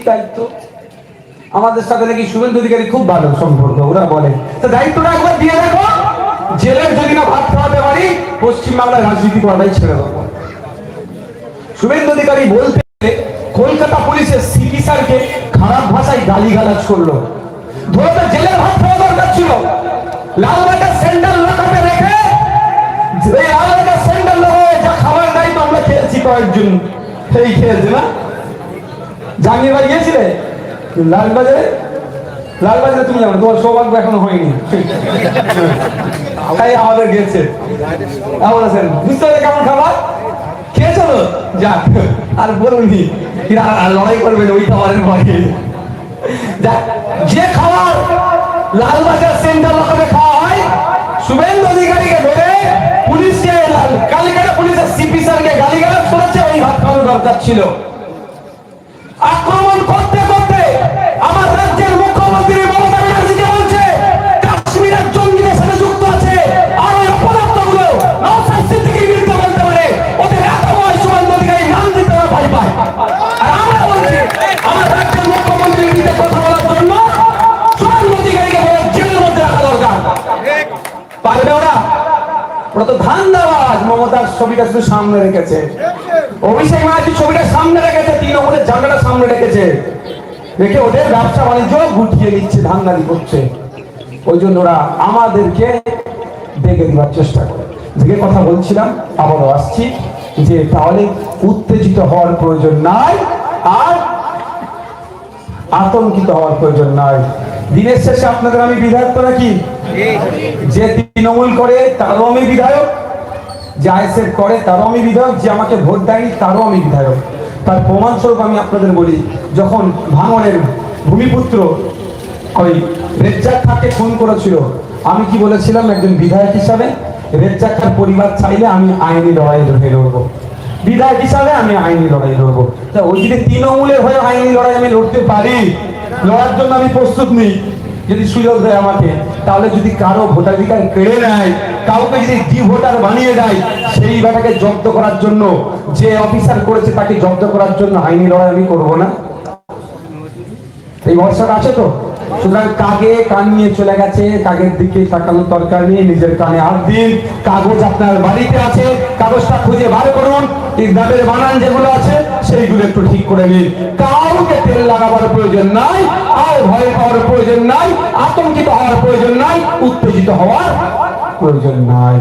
দায়িত্ব। আমাদের সাথে নাকি শুভেন্দু অধিকারী খুব ভালো সম্পর্ক, ওরা বলে তো দায়িত্বটা একবার দিয়ে দেখো, জেলের যদি না ভাত খাওয়াতে পারি পশ্চিমবাংলায় রাজনীতি করাটাই ছেড়ে দেবো। শুভেন্দু অধিকারী বলতে কলকাতা পুলিশের সিপি স্যারকে খারাপ ভাষায় গালিগালাজ করলো, ধরো তো জেলের ভাত খাওয়া দরকার ছিল। লালবাগের সেন্ট্রাল লকআপে রেখে এই লালবাগের সেন্ট্রাল লকআপে যা খাবার দেয় তো আমরা খেয়েছি কয়েকজন, সেই খেয়েছি না। জাহাঙ্গীরবাগ গিয়েছিলে লালবাজারে? লালবাজারে তুমি যাবে, তোমার সৌভাগ্য এখনো হয়নি। তাই আমাদের গিয়েছে, বলেছেন বুঝতে পারে কেমন খাবার খেয়েছো তো, যাক আর বলুনি লড়াই করবেন ওই খাবারের ভয়ে। যে খাবার লালবাজার সেন্ট্রাল লকআপে খাওয়া হয়, শুভেন্দু অধিকারীকে ধরে পুলিশকে কালিকাটা পুলিশের সিপি স্যারকে গালিগালাজ করেছে, ওই ভাত খাওয়ানোর দরকার ছিল। আক্রমণ করতে করতে আমার রাজ্যের মুখ্যমন্ত্রী মমতা ব্যানার্জিকে বলছে কাশ্মীরের জঙ্গিদের সাথে যুক্ত আছে, আর ওই অপরাধগুলো নওশাদ সিদ্দিকীর বিরুদ্ধে বলতে পারে, ওদের এত বড় শুভেন্দু অধিকারী নাম দিতে ভয় পায়। আর আমরা বলছি আমার রাজ্যের মুখ্যমন্ত্রীর বিরুদ্ধে কথা বলার জন্য শুভেন্দু অধিকারীকে জেলের মধ্যে রাখা দরকার। পারবে ওরা? ওরা তো ধান্দাবাজ। মমতার ছবিটা শুধু সামনে রেখেছে, অভিষেক ব্যানার্জি ছবিটা সামনে রেখেছে, তৃণমূলের ঝান্ডাটা সামনে রেখেছে, রেখে ওদের ব্যবসা বাণিজ্য গুটিয়ে নিচ্ছে, ধান্দারি করছে। ওই জন্য ওরা আমাদেরকে দেখে দেওয়ার চেষ্টা করে। যে কথা বলছিলাম আবারও আসছি, যে তাহলে উত্তেজিত হওয়ার প্রয়োজন নাই আর আতঙ্কিত হওয়ার প্রয়োজন নাই। দিনের শেষে আপনাদের আমি বিধায়ক তো নাকি, যে তৃণমূল করে তারও আমি বিধায়ক, যে আইএসএফ করে তারও আমি বিধায়ক, যে আমাকে ভোট দেয়নি তারও আমি বিধায়ক। তার প্রমাণস্বরূপ আমি আপনাদের বলি, যখন ভাঙড়ের ভূমিপুত্র ওই রেজ্জাক খাঁকে খুন করেছিল, আমি কি বলেছিলাম একজন বিধায়ক হিসাবে, রেজ্জাক খাঁর পরিবার চাইলে আমি আইনি লড়াই লড়বো, বিধায়ক হিসাবে আমি আইনি লড়াই লড়বো। তা ওই যদি তৃণমূলের হয়ে আইনি লড়াই আমি লড়তে পারি, লড়ার জন্য আমি প্রস্তুত নেই। যদি সুযোগ দেয় আমাকে, তাহলে যদি কারো ভোটাধিকার কেড়ে নেয়, কাউকে যদি ডিভোটার বানিয়ে দেয়, সেই ব্যাটাকে জব্দ করার জন্য, যে অফিসার করেছে তাকে জব্দ করার জন্য আইনি লড়াই আমি করবো না। এই ভরসাটা আছে তো? সুতরাং কাকে কান নিয়ে চলে গেছে, কাগের দিকে তাকানোর দরকার নেই, নিজের কানে হাত দিন। কাগজ আপনার বাড়িতে আছে, কাগজটা খুঁজে বার করুন, ইসলামের বানান যেগুলো আছে সেইগুলো একটু ঠিক করে নিন। কাউকে তেল লাগাবার প্রয়োজন নাই, আর ভয় পাওয়ার প্রয়োজন নাই, আতঙ্কিত হওয়ার প্রয়োজন নাই, উত্তেজিত হওয়ার প্রয়োজন নাই।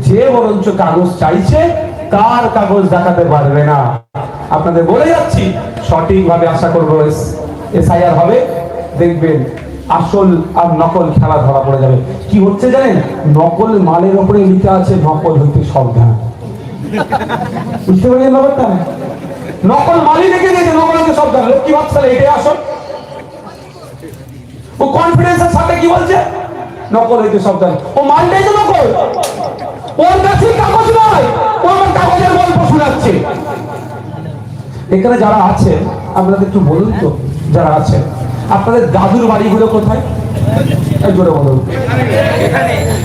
যে বরঞ্চ কাগজ চাইছে তার কাগজ দেখাতে পারবে না। আপনাদের বলে যাচ্ছি, সঠিকভাবে আশা করবো এসআইআর হবে, দেখবেন আসল আর নকল খেলা ধরা পড়ে যাবে। কি হচ্ছে জানেন? নকল মালের উপরে লিখা আছে নকল হইতে সাবধান। বুঝতে পারলেন ব্যাপারটা? নকল মালই লিখে দিয়েছে নকল হইতে সাবধান। লোক কি ভাবছে এটাই আসল? ও কনফিডেন্সের সাথে কি বলছে? নকল হইতে সাবধান। ও মালটাই তো নকল, ওর কাছে কাগজ নয়, ও আমার কাগজের গল্প শোনাচ্ছে। এখানে যারা আছে আপনাদের একটু বলুন তো, যারা আছে আপনাদের দাদুর বাড়িগুলো কোথায়? জোরে বলুন।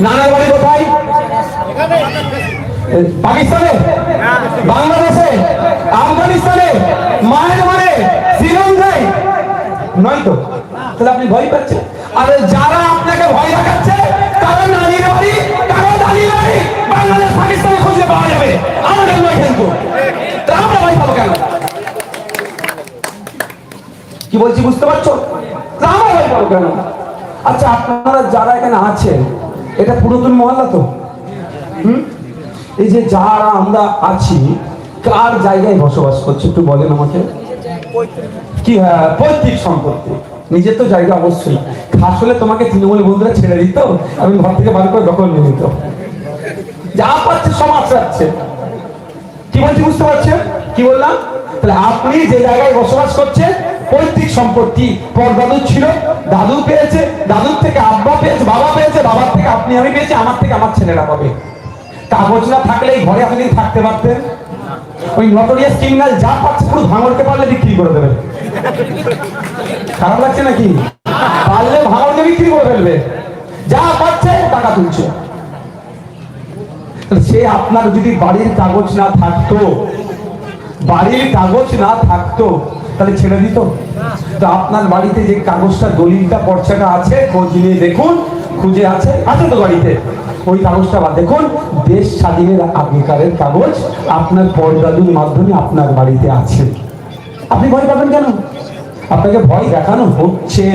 নানার বাড়ি কোথায়? পাকিস্তানে, বাংলাদেশে, আফগানিস্তানে, মায়ের বাড়ি শ্রীলঙ্কায় নয় তো? তাহলে আপনি ভয় পাচ্ছেন। আর যারা আপনাকে ভয় দেখাচ্ছে তারা নানির বাড়ি, তারা দাদির বাড়ি বাংলাদেশ পাকিস্তানে খুঁজে পাওয়া যাবে, আমাদের নয় কিন্তু। আমরা ভয় পাবো কেন? কি বলছি বুঝতে পারছো? আমরা ভয় পাবো কেন? আচ্ছা, আপনারা যারা এখানে আছেন, এটা পুরাতন মহল্লা তো? এই যে যারা আমরা আছি, কার জায়গায় বসবাস করছি একটু বলেন আমাকে। কি পৈতৃক সম্পত্তি, নিজের তো জায়গা অবশ্যই। আসলে তোমাকে তৃণমূল বন্ধুরা ছেড়ে দিত, আমি ঘর থেকে বার করে দখল নিয়ে নিত, যা পাচ্ছে সমাজ রাখছে। কি বলছি বুঝতে পারছেন? কি বললাম? তাহলে আপনি যে জায়গায় বসবাস করছেন পৈতৃক সম্পত্তি, পরদাদু ছিল, দাদু পেয়েছে, দাদুর থেকে আব্বা পেয়েছে, বাবা পেয়েছে, বাবার থেকে আপনি আমি পেয়েছি, আমার থেকে আমার ছেলেরা পাবে। কাগজ না থাকলে এই ঘরে আপনি থাকতে পারতেন? ওই নটোরিয়াস ক্রিমিনাল যা পাচ্ছে পুরো ভাঙড়কে পারলে বিক্রি করে দেবে। খারাপ লাগছে নাকি? পারলে ভাঙড়কে বিক্রি করে ফেলবে, যা পাচ্ছে টাকা তুলছে। সে আপনার যদি বাড়ির কাগজ না থাকতো, বাড়ির কাগজ না থাকতো, তাহলে ছেড়ে দিত? তো আপনার বাড়িতে যে কাগজটা দলিলটা পর্চাটা আছে খোঁজ নিয়ে দেখুন, খুঁজে আছে তো বাড়িতে, ওই কাগজটা বা দেখুন, দেশ স্বাধীনের আগেকারের কাগজ আপনার পরদাদুর মাধ্যমে আপনার বাড়িতে আছে। আপনি ভয় পাবেন কেন? আপনাকে ভয় দেখানো হচ্ছে।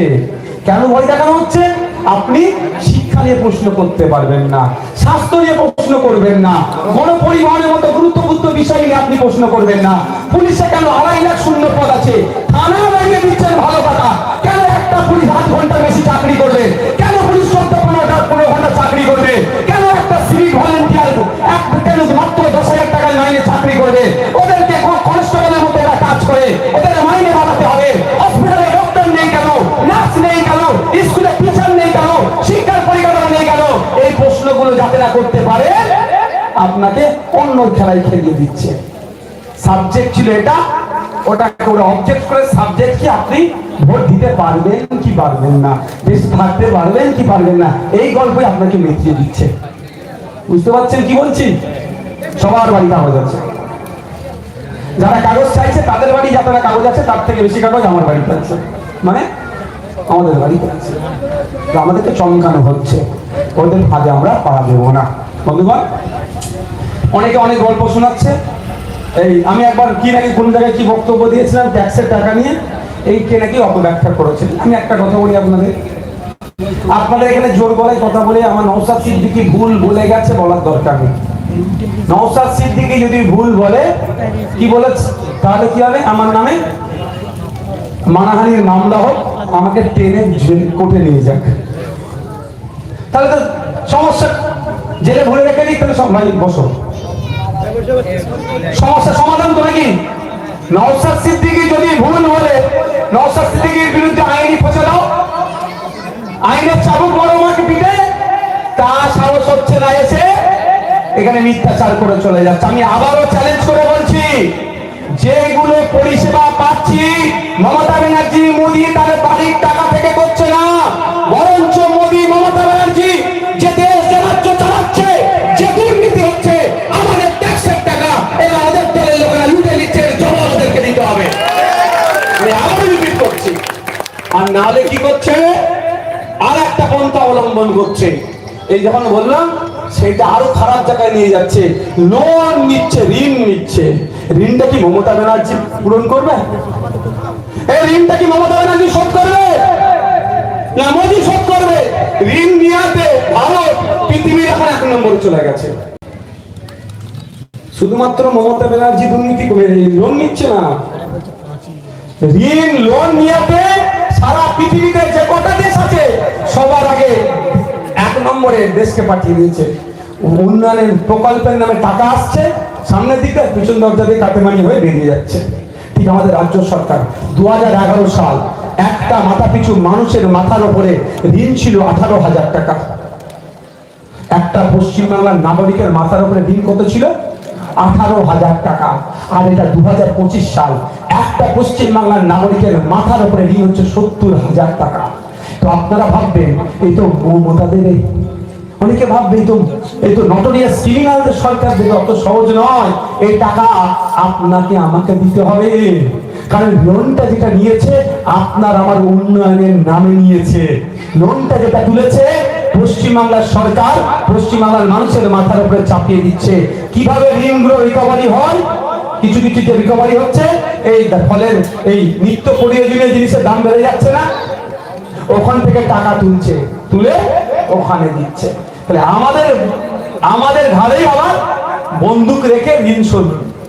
কেন ভয় দেখানো হচ্ছে? আপনি শিক্ষা নিয়ে প্রশ্ন করতে পারবেন না, স্বাস্থ্য নিয়ে প্রশ্ন করবেন না, গণপরিবহনের মতো গুরুত্বপূর্ণ বিষয় নিয়ে আপনি প্রশ্ন করবেন না। পুলিশে কেন 2.5 লাখ শূন্য পদ আছে, থানা বাড়িয়ে দিচ্ছেন, ভালো কথা। কেন একটা পুলিশ 8 ঘন্টা বেশি চাকরি করবে? কেন পুলিশ 15 ঘন্টা চাকরি করবে? কেন একটা সিভিক ভলেন্টিয়ার কেন মাত্র 10,000 টাকায় মাইনে চাকরি করবে? ওদেরকে কনস্টেবলের মতো এরা কাজ করে, ওদের মাইনে বাড়াতে হবে। হসপিটালে ডক্টর নেই কেন? নার্স নেই কেন? স্কুলে টিচার নেই কেন? শিক্ষার পরিকাঠামো নেই কেন? এই প্রশ্নগুলো যাতে না করতে পারে, আপনাকে অন্য খেলায় খেলিয়ে দিচ্ছে। সাবজেক্ট ছিল এটা, ওটাকে ওরা অবজেক্ট করে সাবজেক্ট কি আপনি ভোট দিতে পারবেন কি পারবেন না, দেশ থাকতে পারবেন কি পারবেন না, এই গল্পই আপনাকে মেতিয়ে দিচ্ছে। বুঝতে পারছেন কি বলছি? সবার বাড়ি কাগজ আছে, যারা কাগজ চাইছে তাদের বাড়ি যারা কাগজ আছে তার থেকে বেশি কাগজ আমার বাড়িতে আছে, মানে আমাদের বাড়িতে আছে। আমাদেরকে চমকানো হচ্ছে, ওদের ফাঁদে আমরা পা দেবো না। বন্ধুগণ, অনেকে অনেক গল্প শোনাচ্ছে। এই আমি একবার কি নাকি কোন জায়গায় কি বক্তব্য দিয়েছিলাম ট্যাক্সের টাকা নিয়ে, এই কে নাকি অপব্যাখ্যা করেছে। আমি একটা কথা বলি আপনাদের এখানে জোর গলায় কথা বলে আমার নওশাদ সিদ্দিকী ভুল বলে গেছে বলার দরকার নেই। নওশাদ সিদ্দিকী যদি ভুল বলে, কি বলে, তাহলে কি হবে? আমার নামে মানহানির মামলা হোক, আমাকে টেনে কোর্টে নিয়ে যাক, তাহলে তো সমস্যা। জেলে ভরে রেখে দিই, তাহলে সব ভাই বসো, সমস্যা সমাধান তো নাকি? নওশাদ সিদ্দিকী যদি ভুল বলে, নওশাদ সিদ্দিকীর বিরুদ্ধে আইনি ফেঁসে দাও, আইনের চাবুক বড় মাকে পিঠে, তা সাহস হচ্ছে না, এসে এখানে মিথ্যাচার করে চলে যাচ্ছে। আমি আবারও চ্যালেঞ্জ করে বলছি, যেগুলো পরিষেবা পাচ্ছি মমতা ব্যানার্জি মোদী তাদের বাড়ির টাকা থেকে করছে না, বরঞ্চ মোদী মমতা ব্যানার্জি যে দেশ যে রাজ্য চালাচ্ছে, যে দুর্নীতি হচ্ছে, আমাদের ট্যাক্সের টাকা এরা ওদের দলের লোকেরা লুটে নিচ্ছে, জবাব ওদেরকে দিতে হবে। আমি আবারও রিপিট করছি, আর নাহলে কি করছে? আর একটা পন্থা অবলম্বন করছে। এই যখন বললাম সেটা আরো খারাপ জায়গায় নিয়ে যাচ্ছে, লোন নিচ্ছে, ঋণ নিচ্ছে। ঋণটা কি মমতা ব্যানার্জি পূরণ করবে? এই ঋণটা কি মমতা ব্যানার্জি শোধ করবে না মোদী শোধ করবে? ঋণ নিয়াতে ভারত পৃথিবীর এখন 1 নম্বরে চলে গেছে। শুধুমাত্র মমতা ব্যানার্জি দুর্নীতি করে লোন নিচ্ছে না, ঋণ লোন নিয়াতে সারা পৃথিবীতে যে কটা দেশ আছে সবার আগে 1 নম্বরে দেশকে পাঠিয়ে দিয়েছে। উন্নয়নের প্রকল্পের নামে টাকা আসছে সামনের দিকে, পিছন দরজা দিয়ে কাটেমানি হয়ে বেরিয়ে যাচ্ছে। ঠিক আমাদের রাজ্য সরকার 2011 সাল একটা মাথা পিছু মানুষের মাথার উপরে ঋণ ছিল 18,000 টাকা। একটা পশ্চিমবাংলার নাগরিকের মাথার উপরে ঋণ কত ছিল? 18,000 টাকা। আর এটা 2025 সাল, একটা পশ্চিমবাংলার নাগরিকের মাথার উপরে ঋণ হচ্ছে 70,000 টাকা। তো আপনারা ভাববেন এই তো মমতাদের, অনেকে ভাববে এই তো নটোরিয়াস ক্রিমিনালদের সরকার দেবে, অত সহজ নয়। এই টাকা আপনাকে আমাকে দিতে হবে, কারণ লোনটা যেটা নিয়েছে আপনার আমার উন্নয়নের নামে নিয়েছে। লোনটা যেটা তুলেছে পশ্চিমবাংলার সরকার পশ্চিমবাংলার মানুষের মাথার উপরে চাপিয়ে দিচ্ছে। কিভাবে ঋণগুলো রিকভারি হয়? কিছু কিছু যে রিকভারি হচ্ছে, এই ফলের এই নিত্য প্রয়োজনীয় জিনিসের দাম বেড়ে যাচ্ছে না, ওখান থেকে টাকা তুলছে, তুলে ওখানে দিচ্ছে। তাহলে আমাদের ঘরেই আবার বন্দুক রেখে ঋণ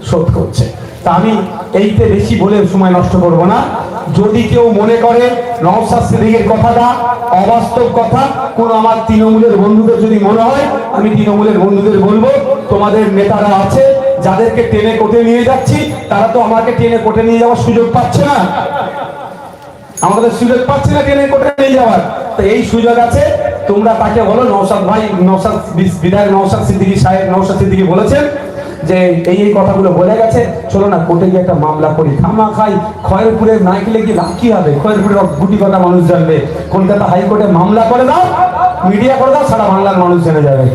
শোধ করছে। তা আমি এইতে বেশি বলে সময় নষ্ট করব না। যদি কেউ মনে করে নওশাদ সিদ্দিকীর কথাটা অবাস্তব কথা, কোন আমার তৃণমূলের বন্ধুদের যদি মনে হয়, আমি তৃণমূলের বন্ধুদের বলবো, তোমাদের নেতারা আছে যাদেরকে টেনে কোর্টে নিয়ে যাচ্ছি, তারা তো আমাকে টেনে কোর্টে নিয়ে যাওয়ার সুযোগ পাচ্ছে না, আমাদের সুযোগ পাচ্ছে না টেনে কোর্টে নিয়ে যাওয়ার। তো এই সুযোগ আছে, তোমরা তাকে বলো, নওশাদ ভাই, নওশাদ বিধায়ক নওশাদ সিদ্দিকী সাহেব, নওশাদ সিদ্দিকী বলেছেন যে এই কথাগুলো বলে গেছে, চলো না কোর্টে গিয়ে একটা মামলা করি। খামা খাই খয়েরপুরে নাইকেলে গিয়ে লাভ কি হবে? খয়েরপুরের গুটি কথা মানুষ জানবে। কলকাতা হাইকোর্টে মামলা করে দাও, মিডিয়া করে দাও, সারা বাংলার মানুষ জেনে যাবে।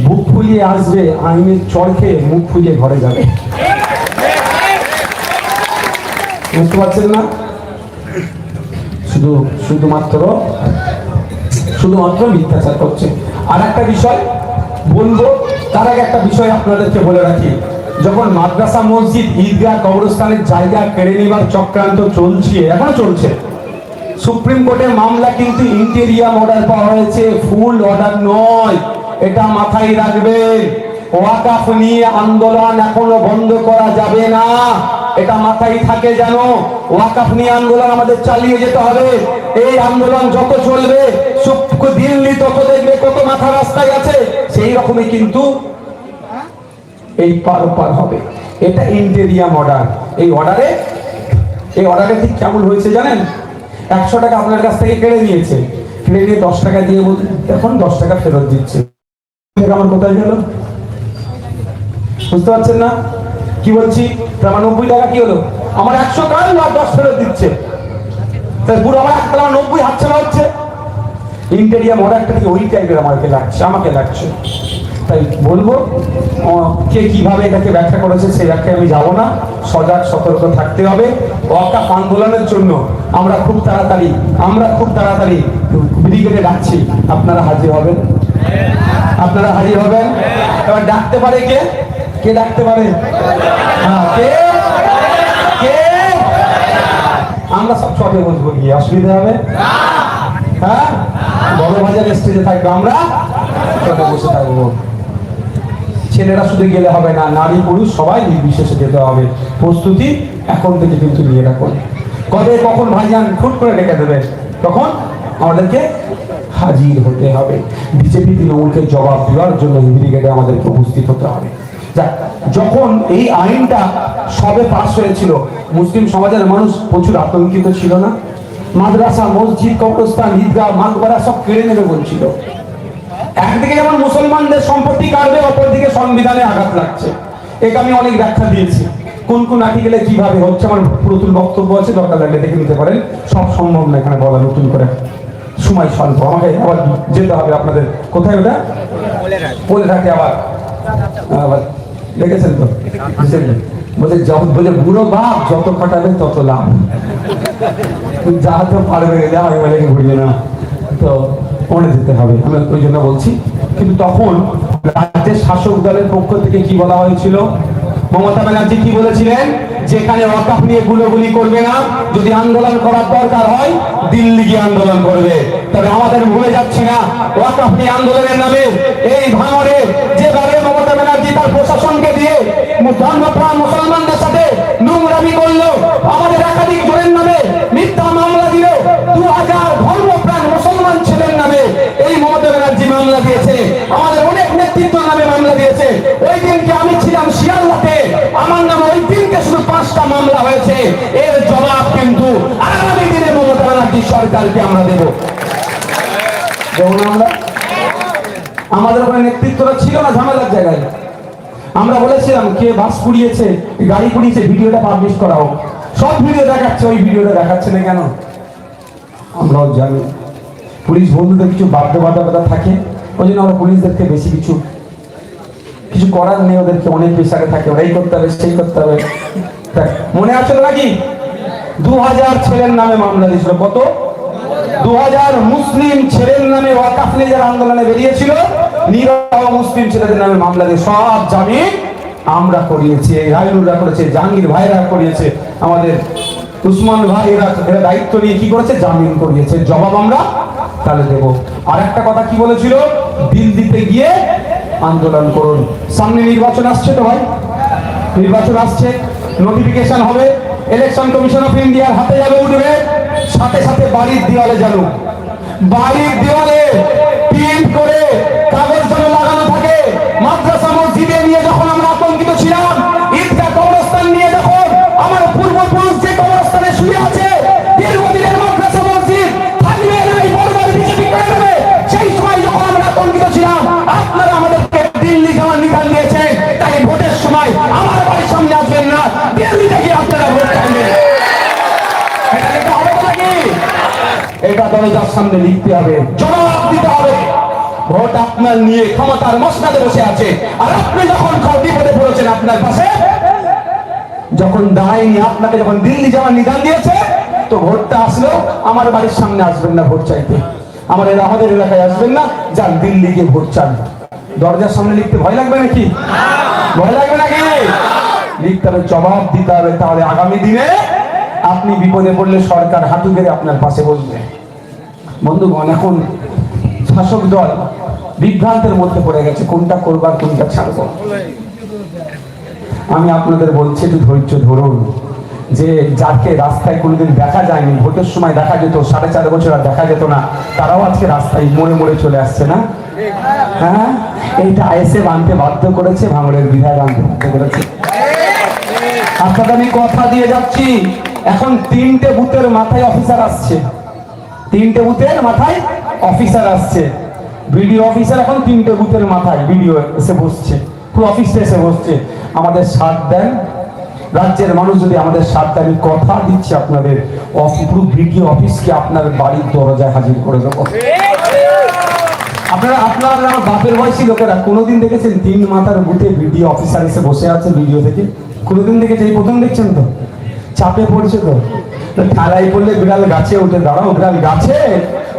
বুক ফুলিয়ে আসবে, আইনের চড় খেয়ে মুখ ফুলিয়ে ঘরে যাবে। বুঝতে পারছেন না? শুধুমাত্র মিথ্যাচার করছে। আর একটা বিষয় বলবো, তার আগে একটা বিষয় আপনাদেরকে বলে রাখি, যখন মাদ্রাসা, মসজিদ, ঈদগাহ, কবরস্থানের জায়গা কেড়ে নেবার চক্রান্ত চলছে, এখনো চলছে, সুপ্রিম কোর্টে মামলা কিন্তু ইন্টেরিয়াম অর্ডার পাওয়া হয়েছে, ফুল অর্ডার নয়, এটা মাথায় রাখবেন। ওয়াকাফ নিয়ে আন্দোলন এখনো বন্ধ করা যাবে না, এটা মাথায় থাকে যেন। ওয়াকাফ নিয়ে আন্দোলন আমাদের চালিয়ে যেতে হবে। এই আন্দোলন যত চলবে, দিল্লি তত দেখবে কত মাথা রাস্তায় আছে, সেই রকমই কিন্তু এই পার হবে। এটা ইন্টেরিয়াম অর্ডার। এই অর্ডারে ঠিক কেমন হয়েছে জানেন? 100 টাকা আপনার কাছ থেকে কেড়ে নিয়েছে, কেড়ে নিয়ে 10 টাকা দিয়ে এখন 10 টাকা ফেরত দিচ্ছে। আমার কোথায় গেল? বুঝতে পারছেন না কি বলছি? 90 টাকা কি হলো? আমার 100 কাল আর 10 ফেরত দিচ্ছে, তাই পুরো আমার 90 হাতছাড়া হচ্ছে। ইন্টেরিয়াম অর্ডারটা কি ওই টাইপের আমাকে লাগছে। তাই বলবো, কে কিভাবে এটাকে ব্যাখ্যা করেছে সেই ব্যাখ্যায় আমি যাব না। সজাগ সতর্ক থাকতে হবে। ওয়াকাফ আন্দোলনের জন্য আমরা খুব তাড়াতাড়ি ব্রিগেডে ডাকছি, আপনারা হাজির হবেন। এবার ডাকতে পারে কে ডাকতে পারে? কে? আমরা সব ছটে বসবো, গিয়ে অসুবিধা হবে? হ্যাঁ, বড় বাজার স্টেজে থাকবো, আমরা ছটে বসে থাকবো। ছেলেরা শুধু গেলে হবে না, নারী পুরুষ সবাই নির্বিশেষে যেতে হবে। প্রস্তুতি এখন থেকে কিন্তু নিয়ে রাখুন। কখন ভাইজান খুট করে রেখে দেবে, তখন আমাদেরকে হাজির হতে হবে। বিজেপি তৃণমূলকে জবাব দেওয়ার জন্য ব্রিগেডে আমাদেরকে উপস্থিত হতে হবে। যখন এই আইনটা সবে পাস হয়েছিল, মুসলিম সমাজের মানুষ প্রচুর আতঙ্কিত ছিল না? মাদ্রাসা, মসজিদ, কবরস্থান, ঈদগাহ, মাকবারা সব কেড়ে নেবে বলছিল। একদিকে যেমন মুসলমানদের সম্পত্তি কাটবে, অপরদিকে সংবিধানে আঘাত লাগছে। এটা আমি অনেক ব্যাখ্যা দিয়েছি, কোন আর্টিকেলে কিভাবে হচ্ছে। আমার পুরাতন বক্তব্য আছে, দরকার লাগলে দেখে নিতে পারেন। সব সম্ভব না এখানে বলা, নতুন করে সময় স্বল্প, আমাকে আবার যেতে হবে আপনাদের। কোথায় ওটা বলে থাকে আবার দেখেছেন তো? বলে বুড়ো বাপ যত খাটাবে তত লাভ, যা তো পারবে ঘুরিয়ে না, তো পড়ে যেতে হবে। আমি ওই জন্য বলছি। কিন্তু তখন রাজ্যের শাসক দলের পক্ষ থেকে কি বলা হয়েছিল? মমতা ব্যানার্জি কি বলেছিলেন? যেখানে ওয়াকাফ নিয়ে গুলোগুলি করবে না, যদি আন্দোলন করার দরকার হয় দিল্লি গিয়ে আন্দোলন করবে। তবে আমাদের ভুলে যাচ্ছি না, ওয়াকাফ নিয়ে আন্দোলনের নামে এই ভাঙড়ে যেভাবে মমতা ব্যানার্জি তার প্রশাসনকে দিয়ে ধর্মপ্রাণ মুসলমানদের সাথে নোংরামি করলো, আমাদের একাধিক জনের নামে মিথ্যা মামলা দিল, 2000 ধর্মপ্রাণ মুসলমান ছেলের নামে এই মমতা ব্যানার্জি মামলা দিয়েছে। আমাদের অনেক নেতৃত্ব নামে মামলা দিয়েছে। ওই দিনকে আমি ছিলাম শিয়ালদাতে, আমার নামে ওই দিনকে শুধু 5টা মামলা হয়েছে। এর জবাব কিন্তু আগামী দিনে মমতা ব্যানার্জি সরকারকে আমরা দেব। আমাদের ওখানে নেতৃত্বটা ছিল না ঝামেলার জায়গায়। আমরা বলেছিলাম কে বাস পুড়িয়েছে, গাড়ি পুড়িয়েছে, ভিডিওটা পাবলিশ করা হোক। সব ভিডিও দেখাচ্ছে, ওই ভিডিওটা দেখাচ্ছে না কেন? আমরাও জানি পুলিশ বন্ধুদের কিছু বাধ্যবাধকতা থাকে, ওই জন্য আমরা পুলিশদেরকে বেশি কিছু করার নেই, ওদেরকে অনেক প্রেসারে থাকে, ওরাই করতে হবে, সেই করতে হবে। মনে আছে নাকি 2000 ছেলের নামে মামলা দিয়েছিল? কত? 2000 মুসলিম ছেলের নামে ওয়াকাফ নিয়ে যারা আন্দোলনে বেরিয়েছিল, নিরহ মুসলিম ছেলেদের নামে মামলা দিয়ে সব জামিন আমরা করিয়েছি। রাইনুররা করেছে, জাহাঙ্গীর ভাইরা করিয়েছে, আমাদের উসমান ভাই এরা দায়িত্ব নিয়ে কি করেছে? জামিন করিয়েছে। জবাব আমরা তাহলে দেব। আর একটা কথা কি বলেছিল? দিল্লিতে গিয়ে আন্দোলন করুন। সামনে নির্বাচন আসছে তো ভাই, নির্বাচন আসছে, নোটিফিকেশন হবে, ইলেকশন কমিশন অফ ইন্ডিয়ার হাতে যাবে, উঠবে, সাথে সাথে বাড়ির দেওয়ালে জানো, বাড়ির দেওয়ালে প্রিন্ট করে কাগজ যেন লাগানো থাকে। মাদ্রাসা মসজিদে নিয়ে যখন আমরা আতঙ্কিত ছিলাম, ঈদগাহ কবরস্থান নিয়ে যখন আমার পূর্বপুরুষ যে কবরস্থানে শুয়ে আছে, দীর্ঘদিনের মাদ্রাসা মসজিদ থাকবে না, এই বর্বর বিজেপি করে দেবে, সেই সময় যখন আমরা আতঙ্কিত ছিলাম, আপনারা আমাদেরকে দিল্লি যাওয়ার নিদান দিয়েছেন। তাই ভোটের সময় আমার বাড়ির সামনে আসবেন না, দিল্লি থেকে আপনারা ভোট চাইবেন। এটা দরজার সামনে লিখতে হবে, জবাব দিতে হবে। ভোট আপনার নিয়ে ক্ষমতার মসনদে বসে আছে, আর আপনি যখন বিপদে পড়েছেন আপনার পাশে যখন দাঁড়ায়নি, আপনাকে যখন দিল্লি যাওয়ার নিদান দিয়েছে, তো ভোটটা আসলেও আমার বাড়ির সামনে আসবেন না ভোট চাইতে, আমাদের এলাকায় আসবেন না, যান দিল্লি গিয়ে ভোট চান। দরজার সামনে লিখতে ভয় লাগবে নাকি? ভয় লাগবে নাকি? লিখতে হবে, জবাব দিতে হবে। তাহলে আগামী দিনে আপনি বিপদে পড়লে সরকার হাঁটু গেড়ে আপনার পাশে বসবে। বন্ধুগণ, এখন শাসক দল বিভ্রান্তের মধ্যে পড়ে গেছে, কোনটা করবার কোনটা ছাড়বো। আমি আপনাদের বলছি, একটু ধৈর্য ধরুন। যে যাকে রাস্তায় কোনোদিন দেখা যায়নি, ভোটের সময় দেখা যেত, 4.5 বছর আর দেখা যেত না, তারাও আজকে রাস্তায় মরে মরে চলে আসছে না? হ্যাঁ, এইটা আইএসএফ আনতে বাধ্য করেছে, ভাঙড়ের বিধায়ক আনতে বাধ্য করেছে। আপনাকে আমি কথা দিয়ে যাচ্ছি, এখন 3টে বুথের মাথায় অফিসার আসছে, 3টে বুথের মাথায় অফিসার আসছে। বিডিও অফিসার এখন 3টে বুথের মাথায় বিডিও এসে বসছে, পুরো অফিসে এসে বসছে। আমাদের সাথ দেন, রাজ্যের মানুষ যদি আমাদের সাথ দেন, আমি কথা দিচ্ছি আপনাদের পুরো বিডিও অফিসকে আপনার বাড়ির দরজায় হাজির করে দেবো। আপনারা আমার বাপের বয়সী লোকেরা কোনোদিন দেখেছেন 3 মাথার বুথে বিডিও অফিসার এসে বসে আছে? ভিডিও থেকে কোনোদিন দেখেছেন? এই প্রথম দেখছেন তো? চাপে পড়ছে তো। ঠালাই পড়লে বিড়াল গাছে উঠে দাঁড়াও, বিড়াল গাছে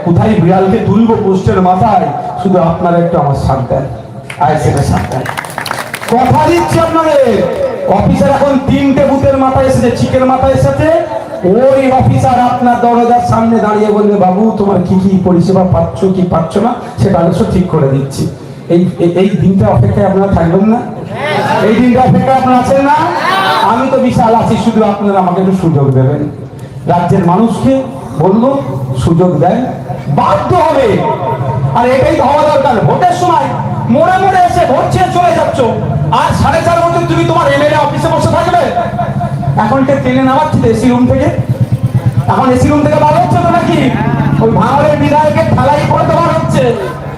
কোথায় বিড়ালকে তুলবো পোস্টের মাথায়? শুধু আপনারা একটু আমার সাথ দেন, আইএসএফের সাথ দেন। কথা দিচ্ছি আপনাদের, অফিসার এখন 3টে বুথের মাথায় এসেছে, চিকের মাথায় এসেছে। ওই অফিসার আপনার দরজার সামনে দাঁড়িয়ে বলবে, বাবু তোমার কি কি পরিষেবা পাচ্ছ কি পাচ্ছ না সেটা অবশ্য ঠিক করে দিচ্ছি। এই দিনটা অপেক্ষায় আপনারা থাকবেন না? এই দিনটা অপেক্ষায় আপনারা আছেন না? আমি তো বিশাল আছি, শুধু আপনারা আমাকে একটু সুযোগ দেবেন। রাজ্যের মানুষকে বলবো, সুযোগ দেন, বাধ্য হবে। আর এটাই হওয়া দরকার। ভোটের সময় মোড়ে মোড়ে এসে ভোট চেয়ে চলে যাচ্ছ, আর 4.5 বছর তুমি তোমার এমএলএ অফিসে বসে থাকবে। এখন ট্রেনে নামাচ্ছি এসি রুম থেকে, এখন এসি রুম থেকে বার হচ্ছে তো নাকি? ওই ভাঙড়ের বিধায়কের ঠালাই করে দেওয়া হচ্ছে,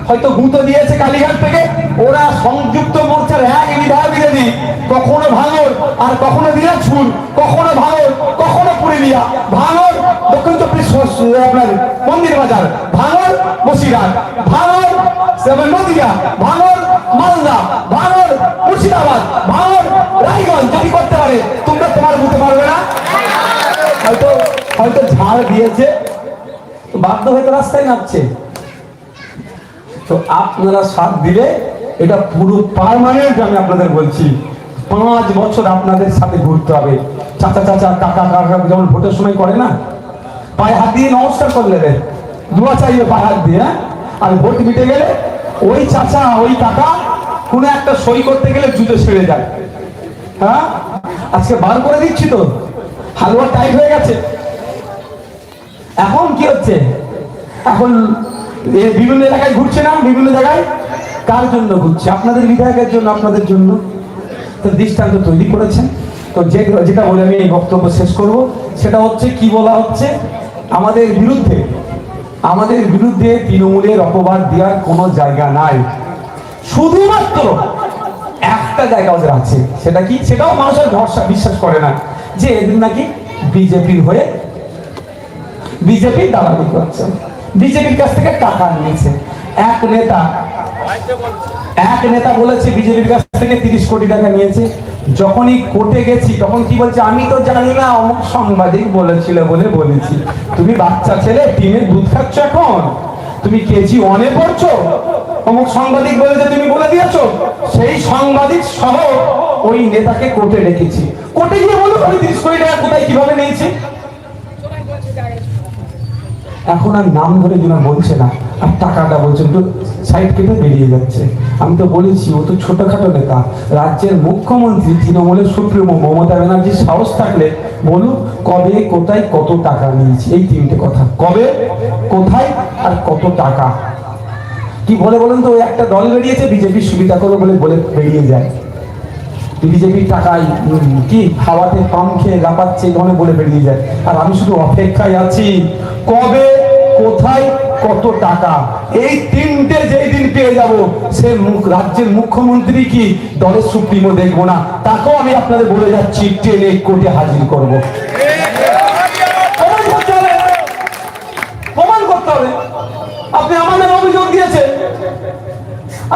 হয়তো গুঁতো দিয়েছে কালীঘাট থেকে। ওরা সংযুক্ত মোর্চার এক বিধায়ক বিরোধী, কখনো ভাঙড় আর কখনো দিনাজপুর, কখনো ভাঙড় কখনো পুরুলিয়া, ভাঙড় দক্ষিণ 24 আপনার মন্দির বাজার, ভাঙড় বসিরহাট, ভাঙড় নদিয়া, ভাঙড় মালদা, ভাঙড় মুর্শিদাবাদ, ভাঙড় রায়গঞ্জ। যদি করতে পারে তোমরা তোমার বুঝতে পারবে না? হয়তো ঝাড় দিয়েছে, বাধ্য হয়তো রাস্তায় নামছে। তো আপনারা সাথ দিলে এটা পুরো পার্মানেন্ট। আমি আপনাদের বলছি, 5 বছর আপনাদের সাথে ঘুরতে হবে। চাচা চাচা কাকা কাকা যেমন ভোটের সময় করে না, পায়ে হাত দিয়ে নমস্কার করে নেবে, দোয়া চাইবে পায়ে হাত দিয়ে। আর ভোট মিটে গেলে ওই চাচা ওই কাকা কোনো একটা সই করতে গেলে জুতো ছেড়ে যায়। হ্যাঁ, আজকে বার করে দিচ্ছি তো, হালুয়া টাইট হয়ে গেছে। এখন কি হচ্ছে? এখন বিভিন্ন এলাকায় ঘুরছে না, বিভিন্ন জায়গায় কার জন্য ঘুরছে? আপনাদের বিধায়কের জন্য, আপনাদের জন্য। তো দৃষ্টান্ত তৈরি করেছেন। তো যেটা বলে আমি এই বক্তব্য শেষ করব, সেটা হচ্ছে কি বলা হচ্ছে, আমাদের বিরুদ্ধে তৃণমূলের অপবাদ দেওয়ার কোনো জায়গা নাই। শুধুমাত্র একটা জায়গা ওদের আছে, সেটা কি? সেটাও মানুষের ভরসা বিশ্বাস করে না, যে এদিন নাকি বিজেপির হয়ে বিজেপির দালালি করছে, বিজেপির কাছ থেকে টাকা নিয়েছে। এক নেতা বলেছে বিজেপির কাছ থেকে 30 কোটি টাকা নিয়েছে। যখনই কোর্টে গেছি তখন কি বলছে, আমি তো জানি না, অমুক সাংবাদিক বলেছিল বলে বলেছি। তুমি বাচ্চা ছেলে, টিনের দুধ খাচ্ছ, এখন তুমি কেজি 1-এ পড়ছো, অমুক সাংবাদিক বলেছে তুমি বলে দিয়েছো। সেই সাংবাদিক সহ ওই নেতাকে কোর্টে রেখেছি। কোর্টে গিয়ে বলো আমি 30 কোটি টাকা কোথায় কিভাবে নিয়েছি। এখন আর নাম ধরে যেন বলছে না, আর টাকাটা বলছে, একটু সাইড কেটে বেরিয়ে যাচ্ছে। আমি তো বলেছি, ও তো ছোটখাটো নেতা, রাজ্যের মুখ্যমন্ত্রী, তৃণমূলের সুপ্রিমো মমতা ব্যানার্জির সাহস থাকলে বলুন, কবে কোথায় কত টাকা নিয়েছি। এই 3টে কথা, কবে কোথায় আর কত টাকা। কি বলে বলুন তো? ওই একটা দল বেরিয়েছে বিজেপির সুবিধা করে বলে বেরিয়ে যায়। বিজেপির টাকায় কি হাওয়াতে পাম খেয়ে গাপাচ্ছে, এই ধরনের বলে বেরিয়ে যায়। আর আমি শুধু অপেক্ষায় আছি, কবে কোথায় কত টাকা। এই 3টে যেই দিন পেয়ে যাব, সে রাজ্যের মুখ্যমন্ত্রী কি দলের সুপ্রিমো দেখবো না, তাকেও আমি আপনাদের বলে যাচ্ছি, ট্রেনে কোর্টে হাজির করবো। প্রমাণ করতে হবে। আপনি আমার নামে অভিযোগ দিয়েছেন,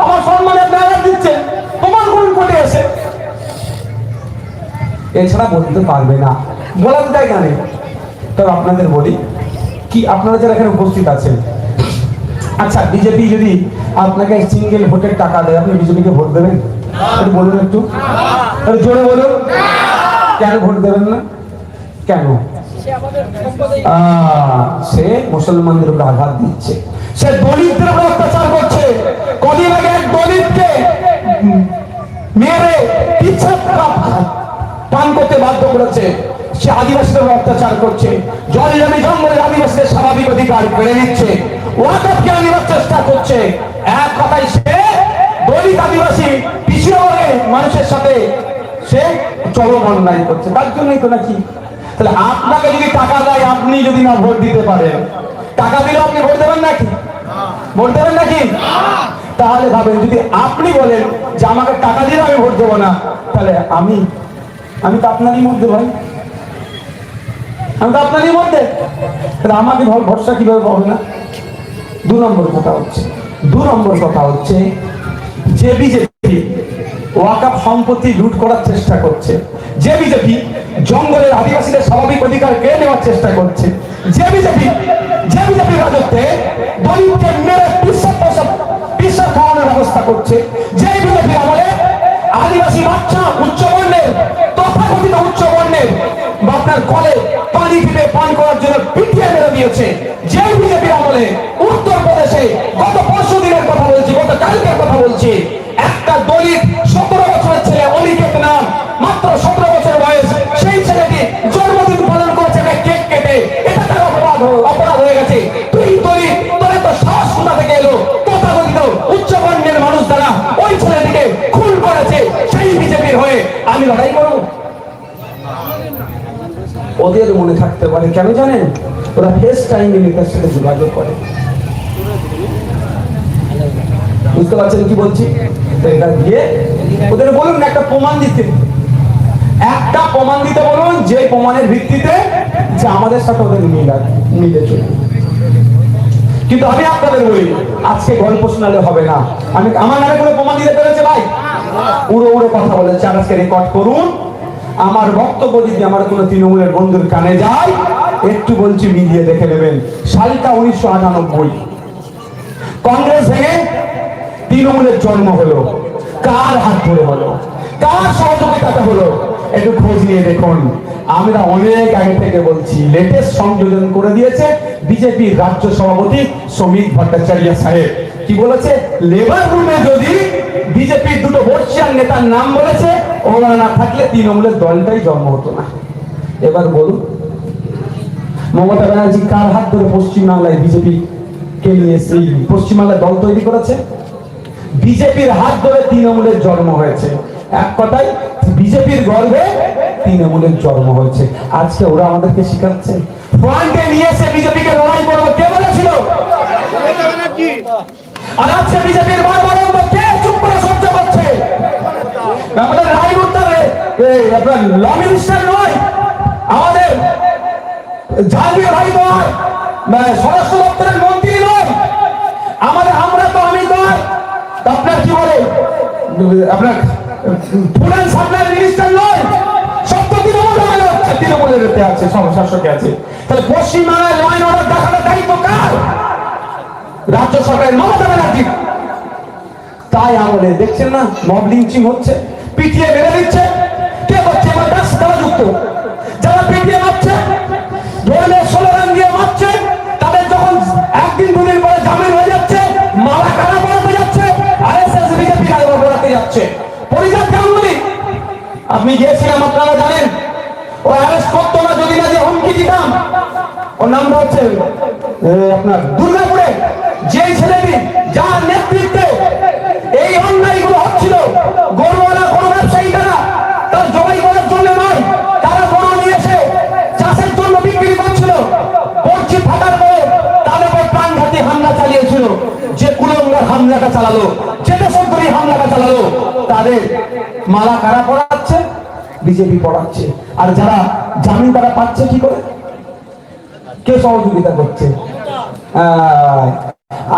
আমার সম্মানে আপনি আঘাত দিচ্ছেন, প্রমাণ করুন কোর্টে এসে। এছাড়া বলতে পারবে না, বলার জায়গা নেই। তবে আপনাদের বলি কি, আপনারা যারা এখানে উপস্থিত আছেন, আচ্ছা বিজেপি যদি আপনাকে সিঙ্গেল ভোটের টাকা দেয়, আপনি বিজেপিকে ভোট দেবেন? বলুন একটু, জোরে বলুন। কেন ভোট দেবেন না? কেন? সে মুসলমানদের উপর আঘাত দিচ্ছে, সে দলিতদের উপর অত্যাচার করছে। কদিন আগে এক দলিতকে মেরে পান করতে বাধ্য করেছে। সে আদিবাসীদের উপর অত্যাচার করছে, জল জমি জঙ্গলের আদিবাসীদের স্বাভাবিক অধিকার কেড়ে নিচ্ছে, ওয়াকফ কেড়ে নেওয়ার চেষ্টা করছে। এক কথায় সে দলিত আদিবাসী পিছিয়ে পড়ে মানুষের সাথে সে চরম অন্যায় করছে। তার জন্যই তো নাকি, তাহলে আপনাকে যদি টাকা দেয়, আপনি যদি না ভোট দিতে পারেন, টাকা দিলে আপনি ভোট দেবেন নাকি? ভোট দেবেন নাকি? তাহলে ভাবেন, যদি আপনি বলেন যে আমাকে টাকা দিলে আমি ভোট দেবো না, তাহলে আমি তো আপনারই মধ্যে ভাই, আমি তো আপনারই মধ্যে, তাহলে আমাকে ভরসা কিভাবে পাবে না? দু নম্বর কথা হচ্ছে যে বিজেপি ওয়াকফ সম্পত্তি লুট করার চেষ্টা করছে, যে বিজেপি জঙ্গলের আদিবাসীদের স্বাভাবিক অধিকার কেড়ে নেওয়ার চেষ্টা করছে, যে বিজেপি রাজত্বে দলিতকে মেরে পিসা খাওয়ানোর ব্যবস্থা করছে, যে বিজেপি আমলে আদিবাসী বাচ্চা উচ্চবর্ণের, তথাকথিত উচ্চবর্ণের আপনার কলে পানি দিতে পান করার জন্য পিটিয়ে মেরে দিয়েছে, যে বিজেপি আমলে উত্তরপ্রদেশে গত 5 দিনের কথা বলছি, গত কালকের কথা বলছি, একটা দলিত 17 বছরের ছেলে, অনিকেত নাম, মাত্র 17 বছর বয়স, সেই ছেলেটি জন্মদিন পালন করেছে কেক কেটে। এটা তার অপরাধ হয়ে গেছে। তুই দলিত, তোর তো সাহস কোথা থেকে এলো? তথাকথিত উচ্চবর্ণের মানুষ দ্বারা ওই ছেলেটিকে খুন করেছে, সেই বিজেপির হয়ে আমি লড়াই করবো? ওদের মনে থাকতে পারে, কেন জানেন? ওরা ফেস টাইমে নেতার সাথে যোগাযোগ করে। বুঝতে পারছেন কি বলছি? এটা দিয়ে ওদের বলুন একটা প্রমাণ দিতে, বলুন, যে প্রমাণের ভিত্তিতে যে আমাদের সাথে ওদের মিলে চলবে। কিন্তু আমি আপনাদের বলি, আজকে গল্প শোনালে হবে না। আমি আমার নামে কোনো প্রমাণ দিতে পেরেছে ভাই? উড়ো কথা বলেছে। আর আজকে রেকর্ড করুন। আমার বক্তব্য যদি আমার কোনো তৃণমূলের বন্ধুর কানে যায়, একটু বলছি মিলিয়ে দেখে নেবেন। সালটা 1998, কংগ্রেস ভেঙে তৃণমূলের জন্ম হলো। কার হাত ধরে হলো? কার সহযোগিতাতে হলো? একটু খোঁজ নিয়ে দেখুন। আমরা অনেক আগে থেকে বলছি, লেটেস্ট সংযোজন করে দিয়েছে বিজেপির রাজ্য সভাপতি শ্রমিক ভট্টাচার্য সাহেব। কি বলেছে? লেবার রুমে যদি বিজেপির দুটো বর্ষিয়ান নেতার নাম বলেছে, ওরা না থাকলে তৃণমূলের দলটাই জন্ম হতো না। এবার বলুন, মমতা ব্যানার্জি কার হাত ধরে পশ্চিমবাংলায় বিজেপি কে নিয়ে সেই পশ্চিমবাংলায় দল তৈরি করেছে? বিজেপির হাত ধরে তৃণমূলের জন্ম হয়েছে। এক কথায় বিজেপির গর্ভে তৃণমূলের জন্ম হয়েছে। আজকে ওরা আমাদেরকে শিখাচ্ছে, ফ্রন্টে নিয়ে এসে বিজেপিকে লড়াই করবো। কে বলেছিল? আর আজকে বিজেপির বারবার কে চুপ করে সহ্য করছে? আমাদের রায় উত্তরে আপনার ল মিনিস্টার নয়, আমাদের জাতীয় ভাই নয়, স্বরাষ্ট্র দপ্তরের মন্ত্রী নয়, আমাদের আমরা তো আমি নয়, আপনার কি বলে আপনার ফুলেন সাপ্লাই মিনিস্টার নয়, সব তো তৃণমূলের আছে, সব শাসকে আছে। তাহলে পশ্চিমবাংলায় লাইন অর্ডার দেখানোর দায়িত্ব কার? রাজ্য সরকারের, মমতা ব্যানার্জি। তাই আমলে দেখছেন না মব লিঞ্চিং হচ্ছে, পিটিয়ে মেরে দিচ্ছে। কে করছে? তারা যুক্ত, যারা পিটিয়ে মারছে, ধর্মের স্লোগান দিয়ে মারছে, তাদের যখন একদিন দুদিন পরে জামিন হয়ে যাচ্ছে, মালা কারা পড়াতে যাচ্ছে, আরএসএস বিজেপি কারা পড়াতে যাচ্ছে। পরিজাত গাঙ্গুলি, আপনি গিয়েছিলাম, আপনারা জানেন, ও অ্যারেস্ট করতো না যদি না যে হুমকি দিতাম। ওর নামটা হচ্ছে আপনার দুর্গাপুরে যেই ছেলেটি, যার নেতৃত্বে এই অন্যায়গুলো হচ্ছিল, গরুওয়ালা গরু ব্যবসায়ী তারা, তার জবাই করার জন্য নয়, তারা গরু নিয়ে এসে চাষের জন্য বিক্রি করছিল। পড়ছি ফাটার পরে তাদের উপর প্রাণঘাতী হামলা চালিয়েছিল। যে কুলঙ্গার হামলাটা চালালো, যে দেশদ্রোহী হামলাটা চালালো, তাদের মালা কারা পড়াচ্ছে? বিজেপি পড়াচ্ছে। আর যারা জামিন তারা পাচ্ছে কি করে? কে সহযোগিতা করছে?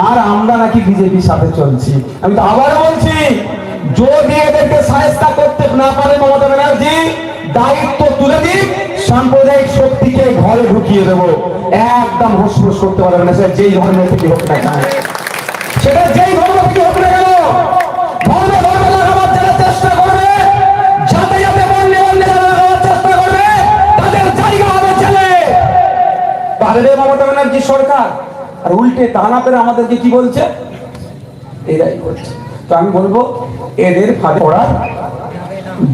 আর আমরা নাকি বিজেপির সাথে চলছি। আমি তো আবার বলছি, যদি এদেরকে সাহায্য করতে না পারে মমতা ব্যানার্জি, দায়িত্ব তুলে দিন, সাম্প্রদায়িক শক্তিকে ঘরে ঢুকিয়ে দেবো, একদম হুসফুস করতে পারবে না। সেটা যেই ধর্মের থেকে হোক না কেন, সেটা যেই ধর্ম থেকে হোক না কেন, ধর্মে ধর্মে লাগাবার যারা চেষ্টা করবে, যাতে যাতে বললে বললে যারা লাগাবার চেষ্টা করবে, তাদের জায়গা হবে জেলে। তাহলে মমতা ব্যানার্জি সরকার আর উল্টে তা না পেরে আমাদেরকে কি বলছে, এরাই করছে। তো আমি বলবো এদের ফাঁদে পড়ার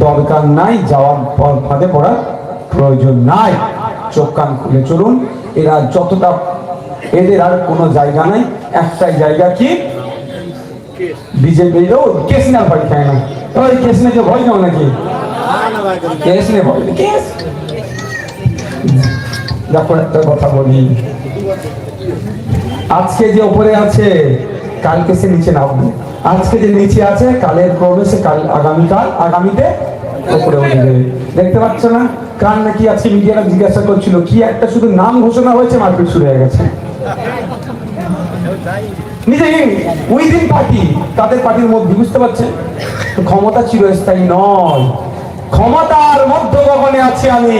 দরকার নাই, যাওয়ার ফাঁদে পড়ার প্রয়োজন নাই। চোখ কান খুলে চলুন। এরা যতটা, এদের আর কোনো জায়গা নাই, একটাই জায়গা কি, বিজেপি। কেস না ভয় খায় না, ওই কেস নিয়ে ভয় নাও নাকি, কেস নিয়ে ভয়, কেস। দেখো একটা কথা বলি, আজকে যে উপরে আছে কালকে সে নিচে নামবে, আজকে যে নিচে আছে কালের প্রবেশে কাল আগামীতে উপরে উঠে যাবে। দেখতে পাচ্ছ না, কার নাকি আজকে মিডিয়ারা জিজ্ঞাসা করছিল কি একটা শুধু নাম ঘোষণা হয়েছে, মারপিট শুরু হয়ে গেছে। উইদিন পার্টি, তাদের পার্টির মধ্যে, বুঝতে পারছেন? ক্ষমতা চিরস্থায়ী নয়, ক্ষমতার মধ্য গগনে আছি আমি,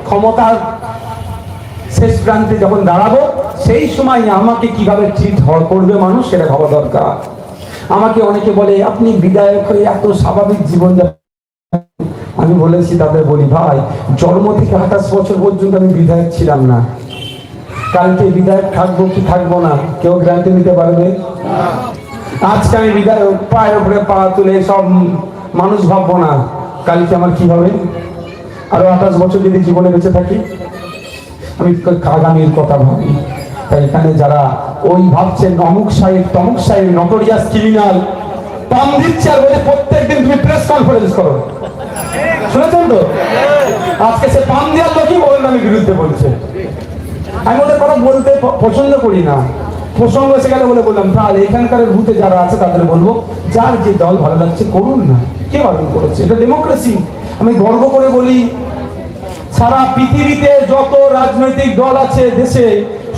ক্ষমতার শেষ প্রান্তে যখন দাঁড়াবো সেই সময় আমাকে কিভাবে ট্রিট করবে মানুষ সেটা ভাবা দরকার। আমাকে অনেকে বলে আপনি বিধায়ক হয়ে এত স্বাভাবিক জীবন যাপন, আমি বলেছি তাদের, বলি ভাই জন্ম থেকে 28 বছর পর্যন্ত আমি বিধায়ক ছিলাম না, কালকে বিধায়ক থাকবো কি থাকবো না কেউ গ্যারান্টি নিতে পারবে? আজকে আমি বিধায়ক, পায়ের উপরে পা তুলে সব মানুষ ভাববো না, কালকে আমার কি হবে? আরো 28 বছর যদি জীবনে বেঁচে থাকি, আমি আগামীর কথা ভাবি। তাই এখানে যারা ওই ভাবছেন অমুক সাহেব তমুক সাহেব নটোরিয়াস ক্রিমিনাল পাম দিচ্ছে আর বলে প্রত্যেকদিন তুমি প্রেস কনফারেন্স করো, শুনেছেন তো? আজকে সে পাম দেওয়ার লোকই বলেন আমি বিরুদ্ধে বলছে। আমি ওদের কথা বলতে পছন্দ করি না, প্রসঙ্গ এসে গেলে বলে বললাম তাহলে এখানকার বুথে যারা আছে তাদের বলবো যার যে দল ভালো লাগছে করুন না, কে বারণ করেছে? এটা ডেমোক্রেসি। আমি গর্ব করে বলি সারা পৃথিবীতে যত রাজনৈতিক দল আছে দেশে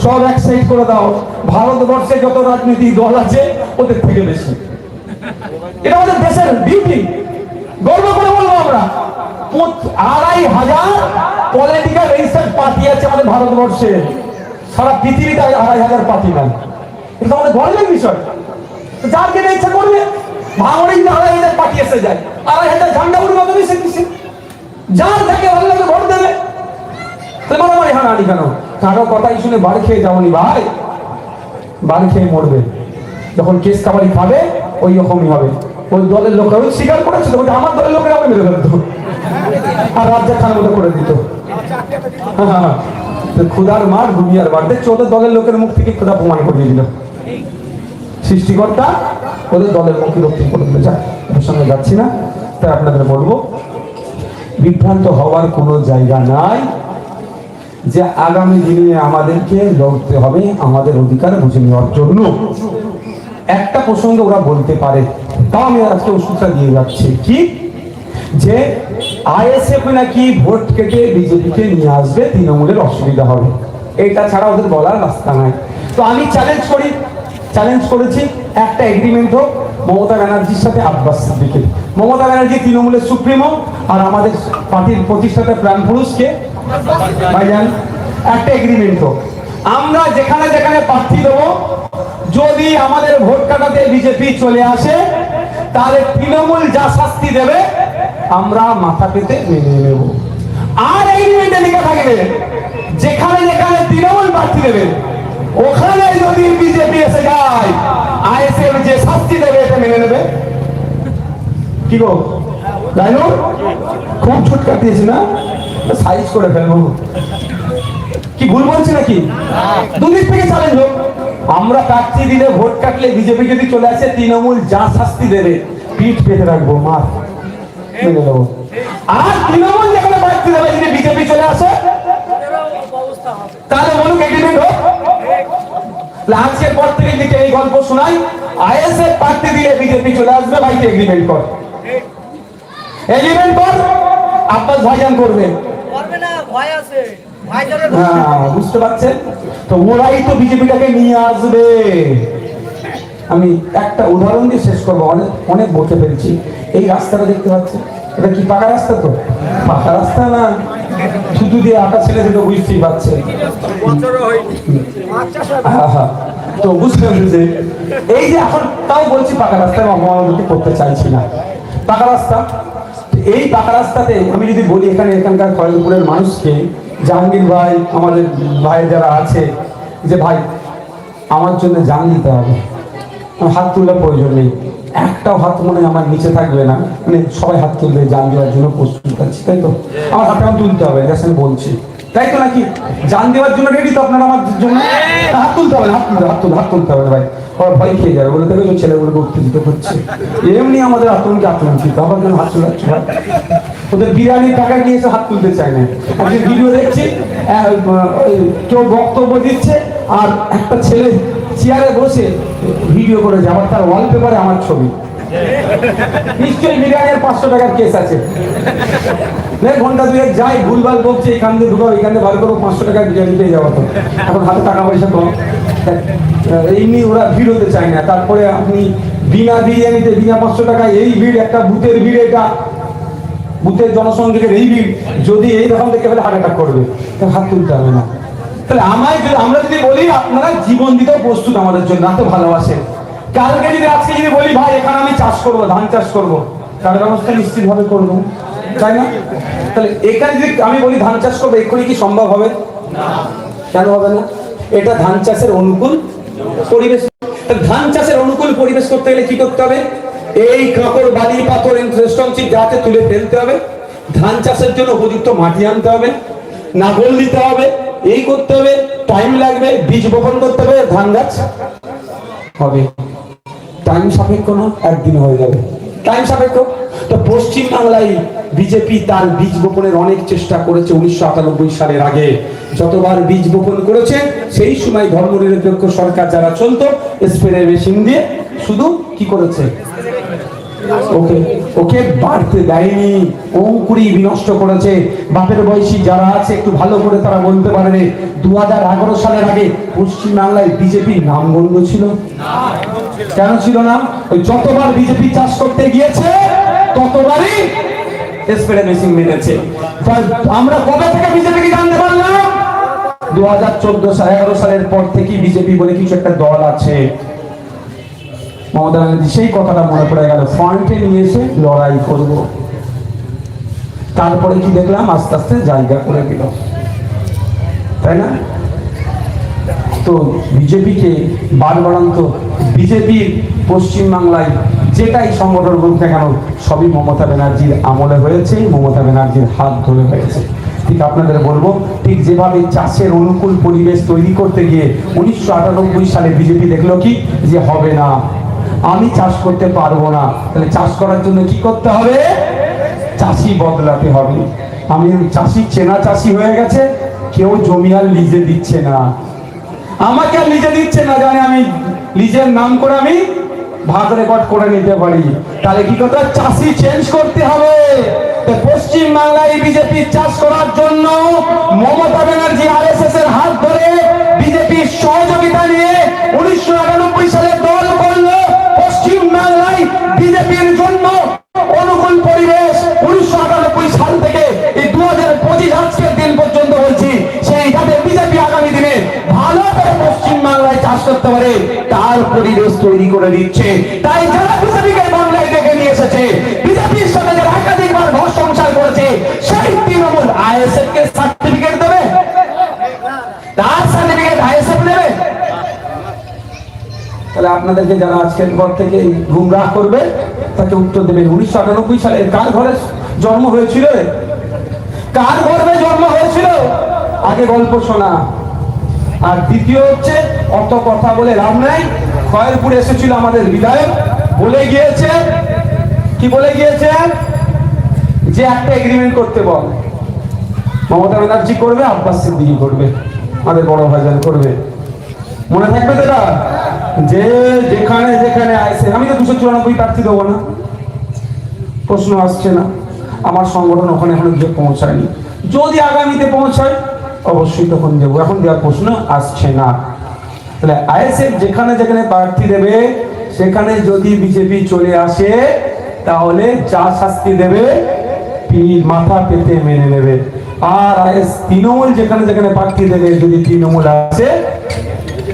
সব এক সাইড করে দাও, ভারতবর্ষে যত রাজনৈতিক দল আছে ওদের থেকে বেশি। এটা আমাদের দেশের বিউটি, গর্ব করে বলবো আমরা। 2500 পলিটিক্যাল রেজিস্টার্ড পার্টি আছে আমাদের ভারতবর্ষে, সারা পৃথিবীতে 2500 পার্টি নাই। এটা আমাদের গর্বের বিষয়। যার যেটা ইচ্ছা করবে, ভাঙড়ে 2500 পার্টি এসে যায়, 2500 ঝান্ডা উড়বে, কত বেশি খুশি, যার যাকে ভালো লাগে ভোট দেবে। তাহলে মারামারি হানাহানি কেন? কারো কথাই শুনে বাড়ি খেয়ে যাওনি ভাই, বাড়ি খেয়ে মরবে। যখন কেস কাবারি খাবে ওই রকমই হবে। ওই দলের লোকরা স্বীকার করেছে, আমার দলের লোকেরা আমাকে মেরে ফেলতো আর রাজ্যের খান মতো করে দিত। ক্ষুধার মার দুনিয়ার বার, দেখছো ওদের দলের লোকের মুখ থেকে ক্ষুধা প্রমাণ করিয়ে দিল সৃষ্টিকর্তা, ওদের দলের মুখে রক্ষা করে দিল। যাক, ওর সঙ্গে যাচ্ছি না। তাই আপনাদের বলবো বিভ্রান্ত হওয়ার কোনো জায়গা নাই, যে আগামী দিনে আমাদেরকে লড়তে হবে আমাদের অধিকার বুঝে নেওয়ার জন্য। একটা প্রসঙ্গে ওরা বলতে পারে, তাও আমি আজকে ওষুধটা দিয়ে যাচ্ছি কি, যে আইএসএফ নাকি ভোট কেটে বিজেপিকে নিয়ে আসবে, তৃণমূলের অসুবিধা হবে, এটা ছাড়া ওদের বলার রাস্তা নাই। তো আমি চ্যালেঞ্জ করেছি একটা এগ্রিমেন্ট হোক মমতা ব্যানার্জির সাথে আব্বাস সিদ্দিকীর। মমতা ব্যানার্জি তৃণমূলের সুপ্রিমো আর আমাদের পার্টির প্রতিষ্ঠাতা প্রাণ পুরুষকে ভাইজান, একটা এগ্রিমেন্ট হোক, আমরা যেখানে যেখানে প্রার্থী দেবো যদি আমাদের ভোট কাটাতে বিজেপি চলে আসে তাহলে তৃণমূল যা শাস্তি দেবে আমরা মাথা পেতে মেনে নেব। আর এগ্রিমেন্টে লেখা থাকবে যেখানে যেখানে তৃণমূল প্রার্থী দেবে ওখানে যদি বিজেপি এসে যায় আইএসএফ যে শাস্তি দেবে এটা মেনে নেবে। কি গো তাই না? খুব ছুটকা দিয়েছি না, সাইজ করে ফেলবো। কি ভুল বলছি নাকি? দুদিক থেকে চ্যালেঞ্জ হোক, আমরা প্রার্থী দিলে ভোট কাটলে বিজেপি যদি চলে আসে তৃণমূল যা শাস্তি দেবে পিঠ পেতে রাখবো, মার মেনে নেবো। আর তৃণমূল যেখানে প্রার্থী দেবে যদি বিজেপি চলে আসে তাহলে বলুক এগ্রিমেন্ট হোক। আজকের পর থেকে দিকে এই গল্প শোনাই, আইএসএফ প্রার্থী দিলে বিজেপি চলে আসবে, ভাইকে এগ্রিমেন্ট কর, এগ্রিমেন্ট কর। আব্বাস ভাইজান করবে না, ভয় আছে। বুঝতে পারছেন তো, ওরাই তো বিজেপিটাকে নিয়ে আসবে। আমি একটা উদাহরণ দিয়ে শেষ করবো, অনেক বলতে পেরেছি। এই রাস্তাটা দেখতে পাচ্ছেন, এটা কি পাকা রাস্তা? তো পাকা রাস্তা না, শুধু দিয়ে আটা ছেলে তো বুঝতেই পারছে। তো বুঝতে পেরেছে, এই যে এখন তাও বলছি পাকা রাস্তায় অবমাননা করতে চাইছি না, পাকা রাস্তা। এই পাকা রাস্তাতে আমি যদি বলি এখানকার খড়গপুরের মানুষকে, জাহাঙ্গীর ভাই, আমাদের ভাই যারা আছে, যে ভাই আমার জন্য জান দিতে হবে, হাত তোলার প্রয়োজন নেই, একটাও হাত মনে হয় আমার নিচে থাকবে না, মানে সবাই হাত তুলবে জান দেওয়ার জন্য প্রস্তুত আছি, তাই তো? আমার হাতটা তুলতে হবে, যার সঙ্গে বলছি, তাই তো নাকি? জান দেওয়ার জন্য রেডি তো আপনারা আমার জন্য? হাত তুলতে হবে, হাত তুলতে হবে ভাই, ওরা ভয় খেয়ে যাবে, বলে দেখো ছেলেগুলোকে উত্তেজিত করছে, এমনি আমাদের আতঙ্কিত, আবার যেন হাত তোলাচ্ছে ভাই, ওদের বিরিয়ানির টাকা নিয়ে হাত তুলতে চায় না। আমি ভিডিও দেখছি, কেউ বক্তব্য দিচ্ছে আর একটা ছেলে চেয়ারে বসে ভিডিও করে যাবার, তার ওয়ালপেপারে আমার ছবি, নিশ্চয়ই বিরিয়ানির 500 টাকার কেস আছে। ঘন্টা দুয়েক যাই, ভুলভাল বলছে, এখান দিয়ে ঢুকাও, এখান দিয়ে বার করো, 500 টাকা বিরিয়ানি পেয়ে যাওয়া। তো এখন হাতে টাকা পয়সা কম, এমনি ওরা ভিড় হতে চায় না। তারপরে আপনি বিনা বিরিয়ানিতে বিনা 500 টাকায় এই ভিড়, একটা বুথের ভিড়, এটা বুথের জনসংখ্যার এই ভিড়, যদি এইরকম দেখে ফেলে হার্ট অ্যাটাক করবে, হাত তুলতে হবে না। তাহলে আমরা যদি বলি আপনারা জীবন দিতেও প্রস্তুত আমাদের জন্য, এত ভালোবাসে, কালকে যদি আজকে যদি বলি ভাই এখানে আমি চাষ করবো, ধান চাষ করবো, তার ব্যবস্থা নিশ্চিত ভাবে করবো, তাই না? তাহলে এখানে যদি আমি বলি ধান চাষ করবো, এক্ষুনি কি সম্ভব হবে? কেন হবে না? এটা ধান চাষের অনুকূল পরিবেশ। ধান চাষের অনুকূল পরিবেশ করতে গেলে কি করতে হবে? এই কাঁকড়, বালি, পাথর, ইনফ্রাস্ট্রাকচার যাতে তুলে ফেলতে হবে, ধান চাষের জন্য উপযুক্ত মাটি আনতে হবে, নাঙ্গল দিতে হবে, এই করতে হবে, টাইম লাগবে, বীজ বপন করতে হবে, ধান গাছ হবে। টাইম সাপেক্ষ না, একদিন হয়ে যাবে, টাইম সাপেক্ষ। তো পশ্চিম বাংলায় বিজেপি তার বীজ বপনের অনেক চেষ্টা করেছে। 1998 সালের আগে যতবার বীজ বপন করেছে, সেই সময় ধর্মনিরপেক্ষ সরকার যারা চলতো, স্প্রে মেশিন দিয়ে শুধু কি করেছে, ওকে বাড়তে দেয়নি, অঙ্কুরি বিনষ্ট করেছে। বাপের বয়সী যারা আছে একটু ভালো করে তারা বলতে পারবে, 2011 সালের আগে পশ্চিম বাংলায় বিজেপির নামগন্ধ ছিল? কেন ছিল না? ওই যতবার বিজেপি চাষ করতে গিয়েছে ততবারই স্প্রে মেশিন মেরেছে। আমরা কবে থেকে বিজেপিকে জানতে পারলাম? 2014-11 সালের পর থেকে বিজেপি বলে কিছু একটা দল আছে। মমতা ব্যানার্জি সেই কথাটা মনে পড়ে গেল, ফ্রন্টে নিয়ে এসে লড়াই করব। তারপরে কি দেখলাম, আস্তে আস্তে জায়গা করে দিল, তাই না? তো বিজেপিকে বারবারান্ত, বিজেপির পশ্চিমবাংলায় যেটাই সংগঠন করুক না কেন, সবই মমতা ব্যানার্জির আমলে হয়েছে, মমতা ব্যানার্জির হাত ধরে হয়েছে। ঠিক আপনাদের বলবো, ঠিক যেভাবে চাষের অনুকূল পরিবেশ তৈরি করতে গিয়ে 1998 সালে বিজেপি দেখলো কি যে হবে না, আমি চাষ করতে পারবো না, তাহলে চাষ করার জন্য কি করতে হবে? চাষি বদলাতে হবে। আমি চাষি, চেনা চাষি হয়ে গেছে, কেউ জমি আর লিজে দিচ্ছে না, আমাকে আর লিজে দিচ্ছে না, জানে আমি লিজের নাম করে আমি ভাগ রেকর্ড করে নিতে পারি। তাহলে কি করতে হবে? চাষি চেঞ্জ করতে হবে। পশ্চিম বাংলায় বিজেপি চাষ করার জন্য মমতা ব্যানার্জি আরএসএস এর হাত ধরে বিজেপির সহযোগিতা নিয়ে 1998 সালে দল করলো। পশ্চিম বাংলায় বিজেপির জন্য অনুকূল পরিবেশ 1998 সাল থেকে এই 2025 আজকের দিন পর্যন্ত বলছি, সেই যাতে বিজেপি আগামী দিনে ভালো করে পশ্চিম বাংলায় চাষ করতে পারে তার পরিবেশ তৈরি করে দিচ্ছে। তাই যারা বিজেপিকে বাংলায় ডেকে নিয়ে এসেছে, বিজেপির সাথে যারা একাধিকবার ঘর সংসার করেছে, সেই তৃণমূল আইএসএফ কে সার্টিফিকেট দেবে? তার সার্টিফিকেট আইএসএফ নেবে? তাহলে আপনাদেরকে যারা আজকের পর থেকে গুমরাহ করবে তাকে উত্তর দেবেন, 1998 সালে কার ঘরে জন্ম হয়েছিল? কার গর্ভে জন্ম হয়েছিল? আগে গল্প শোনা। আর দ্বিতীয় হচ্ছে, অত কথা বলে লাভ নাই। খয়েরপুরে এসেছিল আমাদের বিধায়ক, বলে গিয়েছে, কি বলে গিয়েছে? যে একটা এগ্রিমেন্ট করতে বল, মমতা ব্যানার্জি করবে, আব্বাস সিদ্দিকী করবে, আমাদের বড় ভাইজান করবে। মনে থাকবে তো এটা, যে যেখানে যেখানে আসে, আমি তো 294 প্রার্থী দেবো না, প্রশ্ন আসছে না। আমার সংগঠন ওখানে এখনো গিয়ে পৌঁছায়নি, যদি আগামীতে পৌঁছায় অবশ্যই তখন দেবো, এখন দেওয়ার প্রশ্ন আসছে না। তাহলে আইএসএফ যেখানে যেখানে প্রার্থী দেবে, সেখানে যদি বিজেপি চলে আসে, তাহলে যা শাস্তি দেবে মাথা পেতে মেনে নেবে। আর আইএস তৃণমূল যেখানে যেখানে প্রার্থী দেবে, যদি তৃণমূল আসে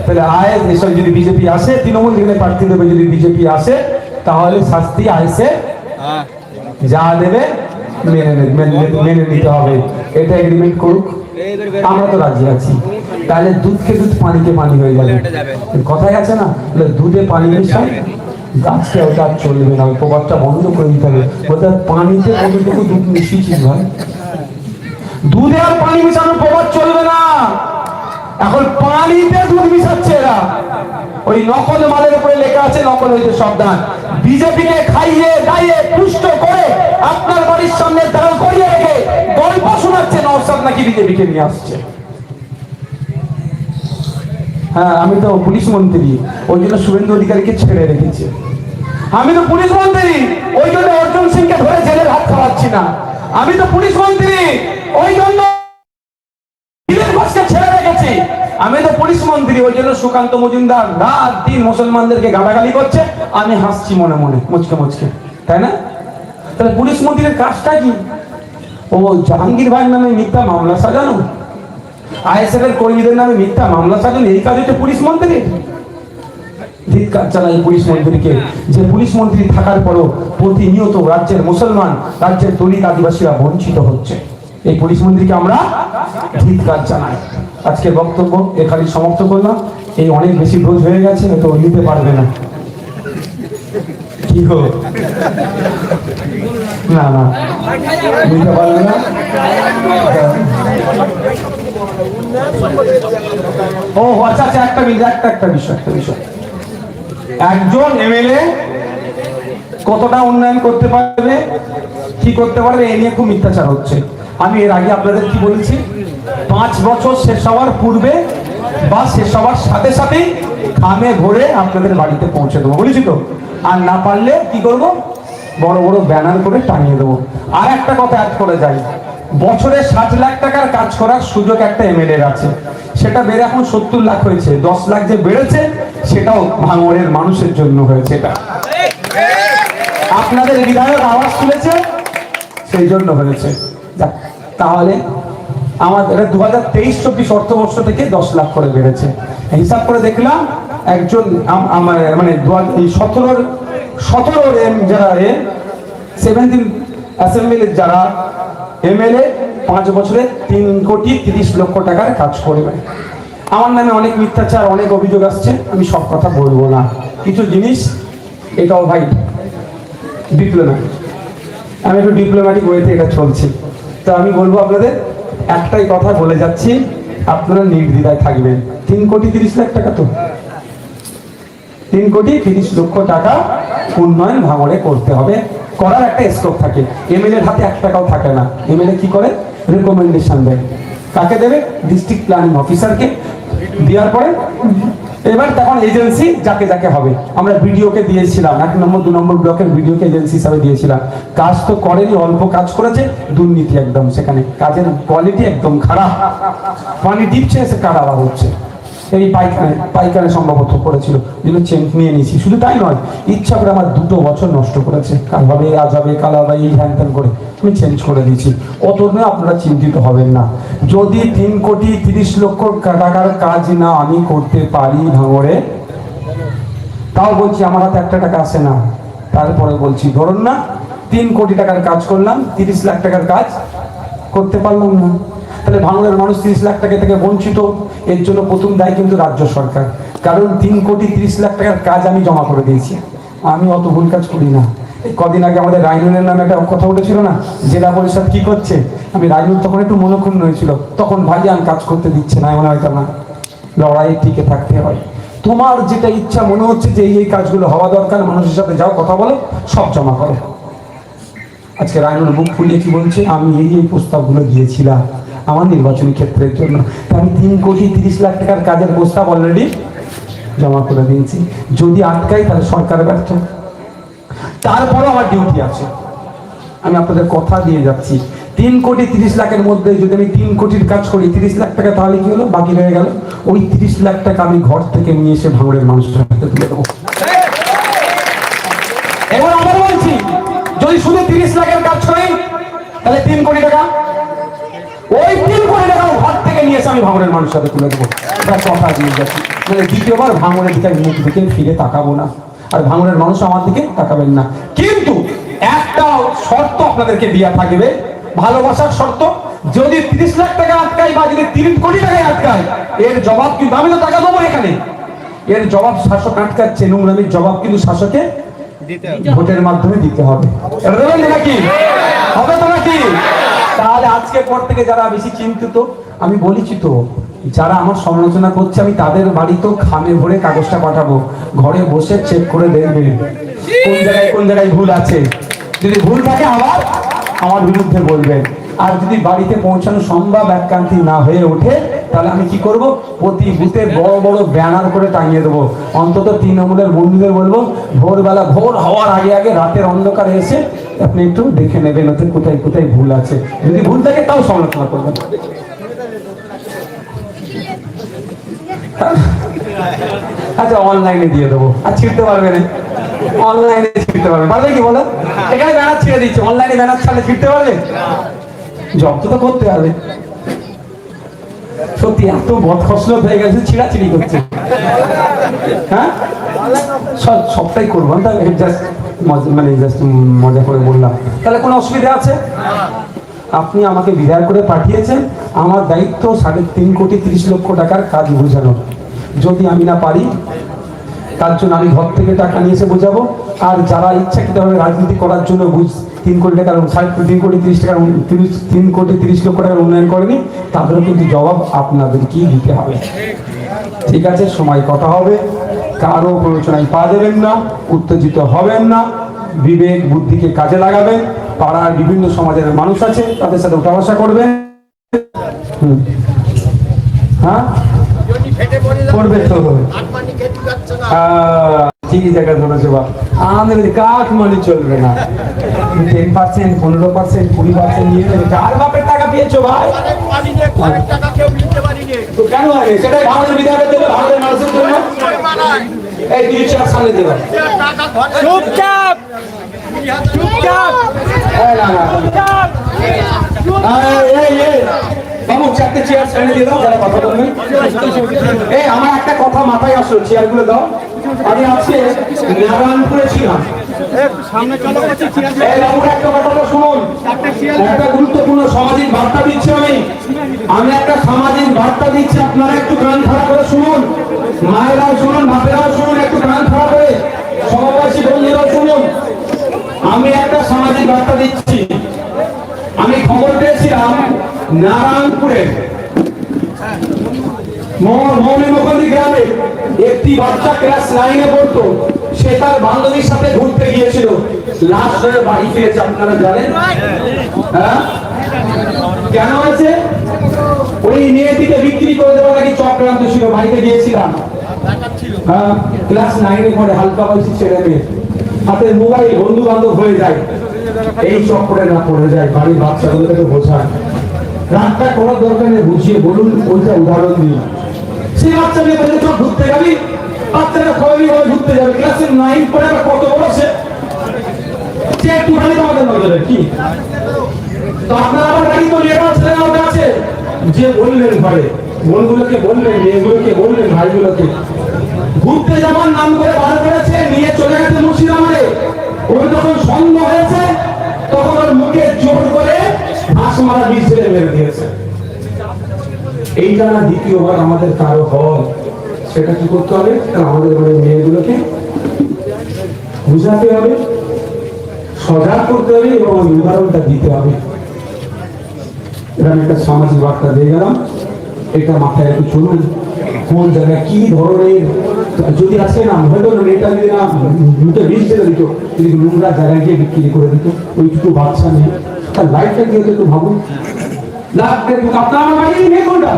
তাহলে আইএস, এসব যদি বিজেপি আসে, তৃণমূল যেখানে প্রার্থী দেবে যদি বিজেপি আসে, তাহলে শাস্তি আইএসে যা দেবে মেনে নিতে হবে। এটা এগ্রিমেন্ট করুক, আমরা তো রাজি আছি। তাহলে দুধকে দুধ, পানিকে পানি হয়ে যাবে। কথাই আছে না, দুধে পানি মিশাই, গাছকে ওটা চলবে না, ওই প্রভাবটা বন্ধ করে দিতে হবে। বলতে পানিতে কতটুকু দুধ মিশিয়েছিস ভাই, দুধে আর পানি মিশানোর প্রভাব চলবে না। এখন পানিতে দুধ মিশাচ্ছে এরা। ওই নকল মালের উপরে লেখা আছে নকল হইতে সাবধান। বিজেপিকে খাইয়ে দাইয়ে পুষ্ট করে আপনার বাড়ির সামনে দাঁড় করিয়ে রেখে গল্প শোনাচ্ছে নওশাদ নাকি বিজেপিকে নিয়ে আসছে। হ্যাঁ, আমি তো পুলিশ মন্ত্রী, ওই জন্য শুভেন্দু অধিকারীকে ছেড়ে রেখেছি। আমি তো পুলিশ মন্ত্রী, ওই জন্য অর্জুন সিংকে ধরে জেলের হাত খাওয়াচ্ছি না। আমি তো পুলিশ মন্ত্রী, ওই জন্য ছেড়ে রেখেছি। আমি তো পুলিশ মন্ত্রী, ওই জন্য সুকান্ত মজুমদার রাত দিন মুসলমানদেরকে গালাগালি করছে, আমি হাসছি মনে মনে মুচকে মুচকে, তাই না? তাহলে পুলিশ মন্ত্রীর কাজটা কি? ও জাহাঙ্গীর ভাইয়ের নামে মিথ্যা মামলা সাজানো, আইএসএফ এর কর্মীদের নামে মিথ্যা মামলা সাজানো, এই কাজ হচ্ছে পুলিশ মন্ত্রী। ধিক্কার জানাই পুলিশ মন্ত্রীকে, যে পুলিশ মন্ত্রী থাকার পরও প্রতিনিয়ত রাজ্যের মুসলমান, রাজ্যের দলিত আদিবাসীরা বঞ্চিত হচ্ছে। এই পুলিশ মন্ত্রীকে আমরা ধিক্কার জানাই। আজকে বক্তব্য এখানে সমাপ্ত করলাম। এই অনেক বেশি ডোজ হয়ে গেছে, তো নিতে পারবে না। কি গো, না না নিতে পারবে না। ও আচ্ছা আচ্ছা, একটা বিষয়, একজন এমএলএ কতটা উন্নয়ন করতে পারবে, কি করতে পারবে, এই নিয়ে খুব মিথ্যাচার হচ্ছে। আমি এর আগে আপনাদের কি বলেছি, 5 বছর শেষ হওয়ার পূর্বে বা শেষ হওয়ার সাথে সাথেই খামে ভরে আপনাদের বাড়িতে পৌঁছে দেবো বলেছি তো। আর না পারলে কি করব, বড় বড় ব্যানার করে টাঙিয়ে দেবো। আর একটা কথা অ্যাড করে যাই, বছরে 60 লাখ টাকার কাজ করার সুযোগ একটা এমএলএর আছে, সেটা বেড়ে এখন 70 লাখ হয়েছে। 10 লাখ যে বেড়েছে সেটাও ভাঙড়ের মানুষের জন্য হয়েছে। এটা আপনাদের বিধায়ক আওয়াজ তুলেছে সেই জন্য হয়েছে। তাহলে আমাদের 2023-24 অর্থবর্ষ থেকে 10 লাখ করে বেড়েছে। হিসাব করে দেখলাম একজন মানে 17 যারা 17 অ্যাসেম্বলির যারা এমএলএ 5 বছরে 3 কোটি 30 লক্ষ টাকার কাজ করবে। আমার নামে অনেক মিথ্যাচার, অনেক অভিযোগ আসছে, আমি সব কথা বলবো না। কিছু জিনিস এটাও ভাই ডিপ্লোম্যাটিক, আমি একটু ডিপ্লোম্যাটিক ওয়েতে এটা চলছি। তো আমি বলবো আপনাদের একটাই কথা বলে যাচ্ছি, আপনারা নির্দ্বিধায় থাকবেন। 3 কোটি 30 লাখ টাকা, তো 3 কোটি 30 লক্ষ টাকা উন্নয়ন ভাঙড়ে করতে হবে, করার একটা স্কোপ থাকে। এমএলএর হাতে 1 টাকাও থাকে না। এমএলএ কি করে, রেকমেন্ডেশন দেয়। কাকে দেবে? ডিস্ট্রিক্ট প্ল্যানিং অফিসারকে। দেওয়ার পরে এবার তখন এজেন্সি যাকে যাকে হবে। আমরা বিডিওকে দিয়েছিলাম, 1 নম্বর 2 নম্বর ব্লকের বিডিওকে এজেন্সি হিসাবে দিয়েছিলাম। কাজ তো করেনি, অল্প কাজ করেছে, দুর্নীতি একদম, সেখানে কাজের কোয়ালিটি একদম খারাপ, পানি টিপছে এসে কারাবা হচ্ছে। এই পাইকানে সম্ভবত করেছিল, যেগুলো চেঞ্জ নিয়ে নিয়েছি। শুধু তাই নয়, ইচ্ছা করে আমার 2 বছর নষ্ট করেছে। কাল হবে, আজ হবে, কাল হবে, এই হ্যান ত্যান করে আমি চেঞ্জ করে দিয়েছি। অত নয়, আপনারা চিন্তিত হবেন না। যদি 3 কোটি 30 লক্ষ টাকার কাজ না আমি করতে পারি ভাঙড়ে, তাও বলছি আমার হাতে 1 টাকা আসে না। তারপরে বলছি, ধরুন না 3 কোটি টাকার কাজ করলাম, 30 লাখ টাকার কাজ করতে পারলাম না, তাহলে ভাঙড়ের মানুষ 30 লাখ টাকা থেকে বঞ্চিত। এর জন্য প্রথম দায়ী কিন্তু রাজ্য সরকার, কারণ 3 কোটি 30 লাখ টাকার কাজ আমি জমা করে দিয়েছি। আমি অত ভুল কাজ করি না। কদিন আগে আমাদের রাইনুলের নামে একটা কথা উঠেছিল না, জেলা পরিষদ কি করছে। আমি রাইনুল তখন একটু মনক্ষুণ্ণ হয়েছিল, তখন ভাইজান কাজ করতে দিচ্ছে না, এমন হয়তো না, লড়াই টিকে থাকতে হয়। তোমার যেটা ইচ্ছা মনে হচ্ছে যে এই কাজগুলো হওয়া দরকার, মানুষের সাথে যাও, কথা বলো, সব জমা করো। আজকে রাইনুল বুক ফুলিয়ে কি বলছে, আমি এই প্রস্তাবগুলো দিয়েছিলাম আমার নির্বাচনী ক্ষেত্রের জন্য। আমি 3 কোটি 30 লাখ টাকার কাজের প্রস্তাব অলরেডি জমা করে দিয়েছি। যদি আটকাই তাহলে সরকার ব্যর্থ। তারপরে আমার ডিউটি আছে, আমি আপনাদের কথা দিয়ে যাচ্ছি। 3 কোটি 30 লাখের মধ্যে যদি আমি 3 কোটির কাজ করি, 30 লাখ টাকা তাহলে কি হলো, বাকি রয়ে গেল। ওই 30 লাখ টাকা আমি ঘর থেকে নিয়ে এসে ভাঙড়ের মানুষের হাতে তুলে দেবো। এবার আবার বলছি, যদি শুধু 30 লাখের কাজ করি তাহলে 3 কোটি টাকা, ওই 3 কোটি টাকা ঘর থেকে নিয়ে এসে আমি ভাঙনের মানুষের সাথে তুলে দেবো। কথা দিয়ে যাচ্ছি, মানে দ্বিতীয়বার ভাঙনের দিকে মুখ দিকে ফিরে তাকাবো না, আর ভাঙনের মানুষ আমার দিকে তাকাবেন না। কিন্তু একটা শর্ত আপনাদেরকে দেওয়া থাকবে, ভালোবাসার শর্ত। যদি 30 লাখ টাকা আটকায় বা যদি 3 কোটি টাকায় আটকায়, এর জবাব কিন্তু আমি তো টাকা দেবো এখানে, এর জবাব শাসক আটকাচ্ছে, নোংরামির জবাব কিন্তু শাসকে ভোটের মাধ্যমে দিতে হবে। এটা দেবেন নাকি? হবে তো নাকি? তাহলে আজকে পর থেকে যারা বেশি চিন্তিত, আমি বলেছি তো, যারা আমার সমালোচনা করছে আমি তাদের বাড়িতেও খামে ভরে কাগজটা পাঠাবো, ঘরে বসে চেক করে দেখবেন কোন জায়গায় ভুল আছে। যদি ভুল থাকে আবার আমার বিরুদ্ধে বলবেন। আর যদি বাড়িতে পৌঁছানো সম্ভব একান্তি না হয়ে ওঠে, তাহলে আমি কি করব, প্রতি বুথে বড় বড় ব্যানার করে টাঙিয়ে দেবো। অন্তত তৃণমূলের বন্ধুদের বলবো, ভোরবেলা ভোর হওয়ার আগে আগে রাতের অন্ধকারে এসে আপনি একটু দেখে নেবেন ওতে কোথায় কোথায় ভুল আছে। যদি ভুল থাকে তাও সমালোচনা করবেন। আচ্ছা, অনলাইনে দিয়ে দেবো, আর ছিঁড়তে পারবে না। অনলাইনে ছিঁড়তে পারবে, পারবে কি বলো? এখানে ব্যানার ছিঁড়ে দিচ্ছে, অনলাইনে ব্যানার ছাড়লে ছিঁড়তে পারবে? জব্দ তো করতে হবে। সত্যি এত বদখসলত হয়ে গেছে, ছিঁড়াছিড়ি করছে। হ্যাঁ, সবটাই করবো, জাস্ট মজা করে বললাম। তাহলে কোনো অসুবিধা আছে? আপনি আমাকে বিদায় করে পাঠিয়েছেন, আমার দায়িত্ব 3.5 কোটি 30 লক্ষ টাকার কাজ বোঝানো। যদি আমি না পারি, তার জন্য আমি ঘর থেকে টাকা নিয়ে এসে বোঝাবো। আর যারা ইচ্ছাকৃতভাবে রাজনীতি করার জন্য 3 কোটি টাকার 3 কোটি 30 টাকার 3 কোটি 30 লক্ষ টাকার উন্নয়ন করেনি, তাদেরও কিন্তু জবাব আপনাদেরকেই দিতে হবে। ঠিক আছে, সময় কথা হবে, কারো প্ররোচনায় পা দেবেন না, উত্তেজিত হবেন না, বিবেক বুদ্ধিকে কাজে লাগাবেন। পাড়ার বিভিন্ন সমাজের মানুষ আছে, তাদের সাথে উঠা বসা করবেন। হ্যাঁ, করবে তো ঠিকই জায়গা ধরেছে। বা আমাদের কাঠ মানি চলবে না। 10%, 15%, 20% নিয়ে নেবে। কার বাপের টাকা পেয়েছো ভাই? তো কেন লাগে? সেটাই ভারতের বিধায়কের দেবে, ভারতের মানুষের জন্য। এই 30 টাকা সামনে দেবে। চুপচাপ চুপচাপ। না বাবু, 4টে চেয়ার সামনে দিয়ে দাও, যারা কথা বলবেন। এই আমার একটা কথা মাথায় আসলো, চেয়ারগুলো দাও। আমি আজকে নারায়ণপুরে ছিলাম। একটা কথা শুনুন, একটা গুরুত্বপূর্ণ সামাজিক বার্তা দিচ্ছি আমি একটা সামাজিক বার্তা দিচ্ছি, আপনারা একটু কান খাড়া করে শুনুন। মায়েরাও শুনুন, বাপেরাও শুনুন, একটু কান খাড়া করে, সমবয়সী বন্ধুরাও শুনুন। আমি একটা সামাজিক বার্তা দিচ্ছি। আমি খবর পেয়েছিলাম নারায়ণপুরে মৌলিমুখী গ্রামে একটি বাচ্চা ক্লাস 9-এ পড়তো। সে তার বান্ধবীর সাথে ঘুরতে গিয়েছিল, লাস্ট হয়ে বাড়ি ফিরেছে। আপনারা জানেন হ্যাঁ কেন হয়েছে? ওই মেয়েটিকে বিক্রি করে দেওয়া নাকি চক্রান্ত ছিল। বাড়িতে গিয়েছিলাম, হ্যাঁ, ক্লাস 9-এ পড়ে, হালকা বয়সী ছেলে মেয়ে, হাতের মোবাইল, বন্ধু বান্ধব হয়ে যায়। এই চক্করে না পড়ে যায়, বাড়ির বাচ্চাগুলোকে বোঝায়। রাতটা করার দরকার নেই, বুঝিয়ে বলুন। ওইটা উদাহরণ দিই। সেই বাচ্চা মেয়ে বলে তো ঘুরতে যাবি, বাচ্চারা খবরই বলে ঘুরতে যাবে। ক্লাস 9 পড়ে কত বড় সে একটুখানি আমাদের নজরে কি? তো আপনারা আমার গাড়ি তো লেবার ছেলে আছে, যে বললেন ঘরে, বোনগুলোকে বললেন, মেয়েগুলোকে বললেন, ভাইগুলোকে ঘুরতে যাওয়ার নাম করে বাধা করেছে, নিয়ে চলে গেছে মুর্শিদাবাদে। ওর যখন সন্দেহ হয়েছে, তখন ওর মুখে জোর করে হাঁস মারা বিষ ছেলে মেরে দিয়েছে। এইটা না দ্বিতীয়বার আমাদের কারো হয়, সেটা কি করতে হবে? আমাদের মেয়েগুলোকে বুঝাতে হবে, সজাগ করতে হবে এবং উদাহরণটা দিতে হবে। এরকম একটা সামাজিক বার্তা দিয়ে গেলাম, এটা মাথায় একটু চলুন। কোন জায়গায় কি ধরনের যদি আসে না, হয়তো মেয়েটা যদি না দুটো বিষ ছেড়ে দিত, যদি নোংরা জায়গায় গিয়ে বিক্রি করে দিত, ওইটুকু বাচ্চা নেই, তার লাইফটা কি হতো একটু ভাবুন। আপনার আমার বাড়ির মেয়ে কোনটা?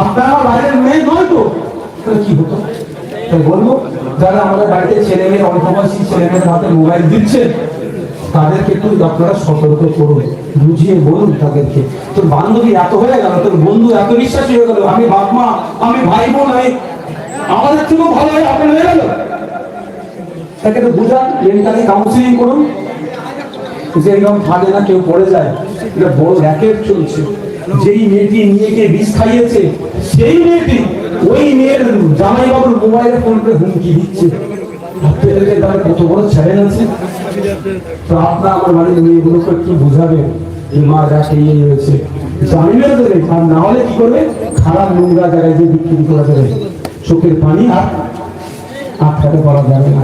আপনার আমার বাইরের মেয়ে নয় তো, তাহলে কি হতো? তাই বলবো, যারা আমাদের বাড়িতে ছেলে মেয়ে, অল্প বয়সী ছেলে মেয়ের হাতে মোবাইল দিচ্ছে, তাদেরকে একটু আপনারা সতর্ক করুন, বুঝিয়ে বলুন তাদেরকে। তোর বান্ধবী এত হয়ে গেল, তোর বন্ধু এত বিশ্বাসী হয়ে গেল, আমি বাপ মা, আমি ভাই বোন, আমাদের থেকেও ভালো হয়ে আপন হয়ে গেল। তাকে তো বুঝান, মেন্টালি কাউন্সিলিং করুন। যে এরকম ফাঁদে না কেউ পড়ে যায়, এটা বড় র্যাকেট চলছে। যেই মেয়েটি মেয়েকে বিষ খাইয়েছে সেই মেয়েটি ওই মেয়ের জামাইবাবুর মোবাইলে ফোন করে হুমকি দিচ্ছে। আপনাদেরকে তাহলে কত বড় চ্যালেঞ্জ আছে। তো আপনার আমার বাড়ির মেয়েগুলোকে একটু বোঝাবেন যে মা দেখ এই হয়েছে, জামিনের দেবে, আর না হলে কি করবে, খারাপ নোংরা জায়গায় যে বিক্রি করে দেবে, চোখের পানি আর আটকাতে পারা যাবে না।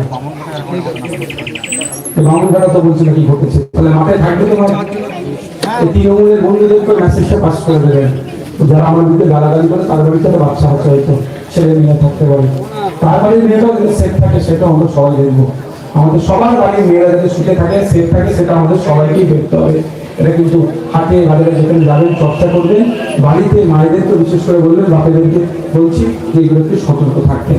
মামুনরা তো বলছিল কি ঘটেছে, তাহলে মাথায় থাকবে তোমার। তৃণমূলের বন্ধুদেরকে মেসেজটা পাস করে দেবেন, যারা আমার দিকে গালাগালি করে তার বাড়িতে তো বাচ্চা হচ্ছে, হয়তো ছেলে মেয়ে থাকতে পারে, তার বাড়ির মেয়েটাও যদি সেফ থাকে সেটাও আমরা সবাই দেখবো। আমাদের সবার বাড়ির মেয়েরা যাতে সুখে থাকে, সেফ থাকে, সেটা আমাদের সবাইকেই দেখতে হবে। এটা কিন্তু হাটে বাজারে যেখানে যাবেন চর্চা করবেন, বাড়িতে মায়েদেরকে বিশেষ করে বলবেন, বাপেদেরকে বলছি যে এগুলো একটু সতর্ক থাকতে।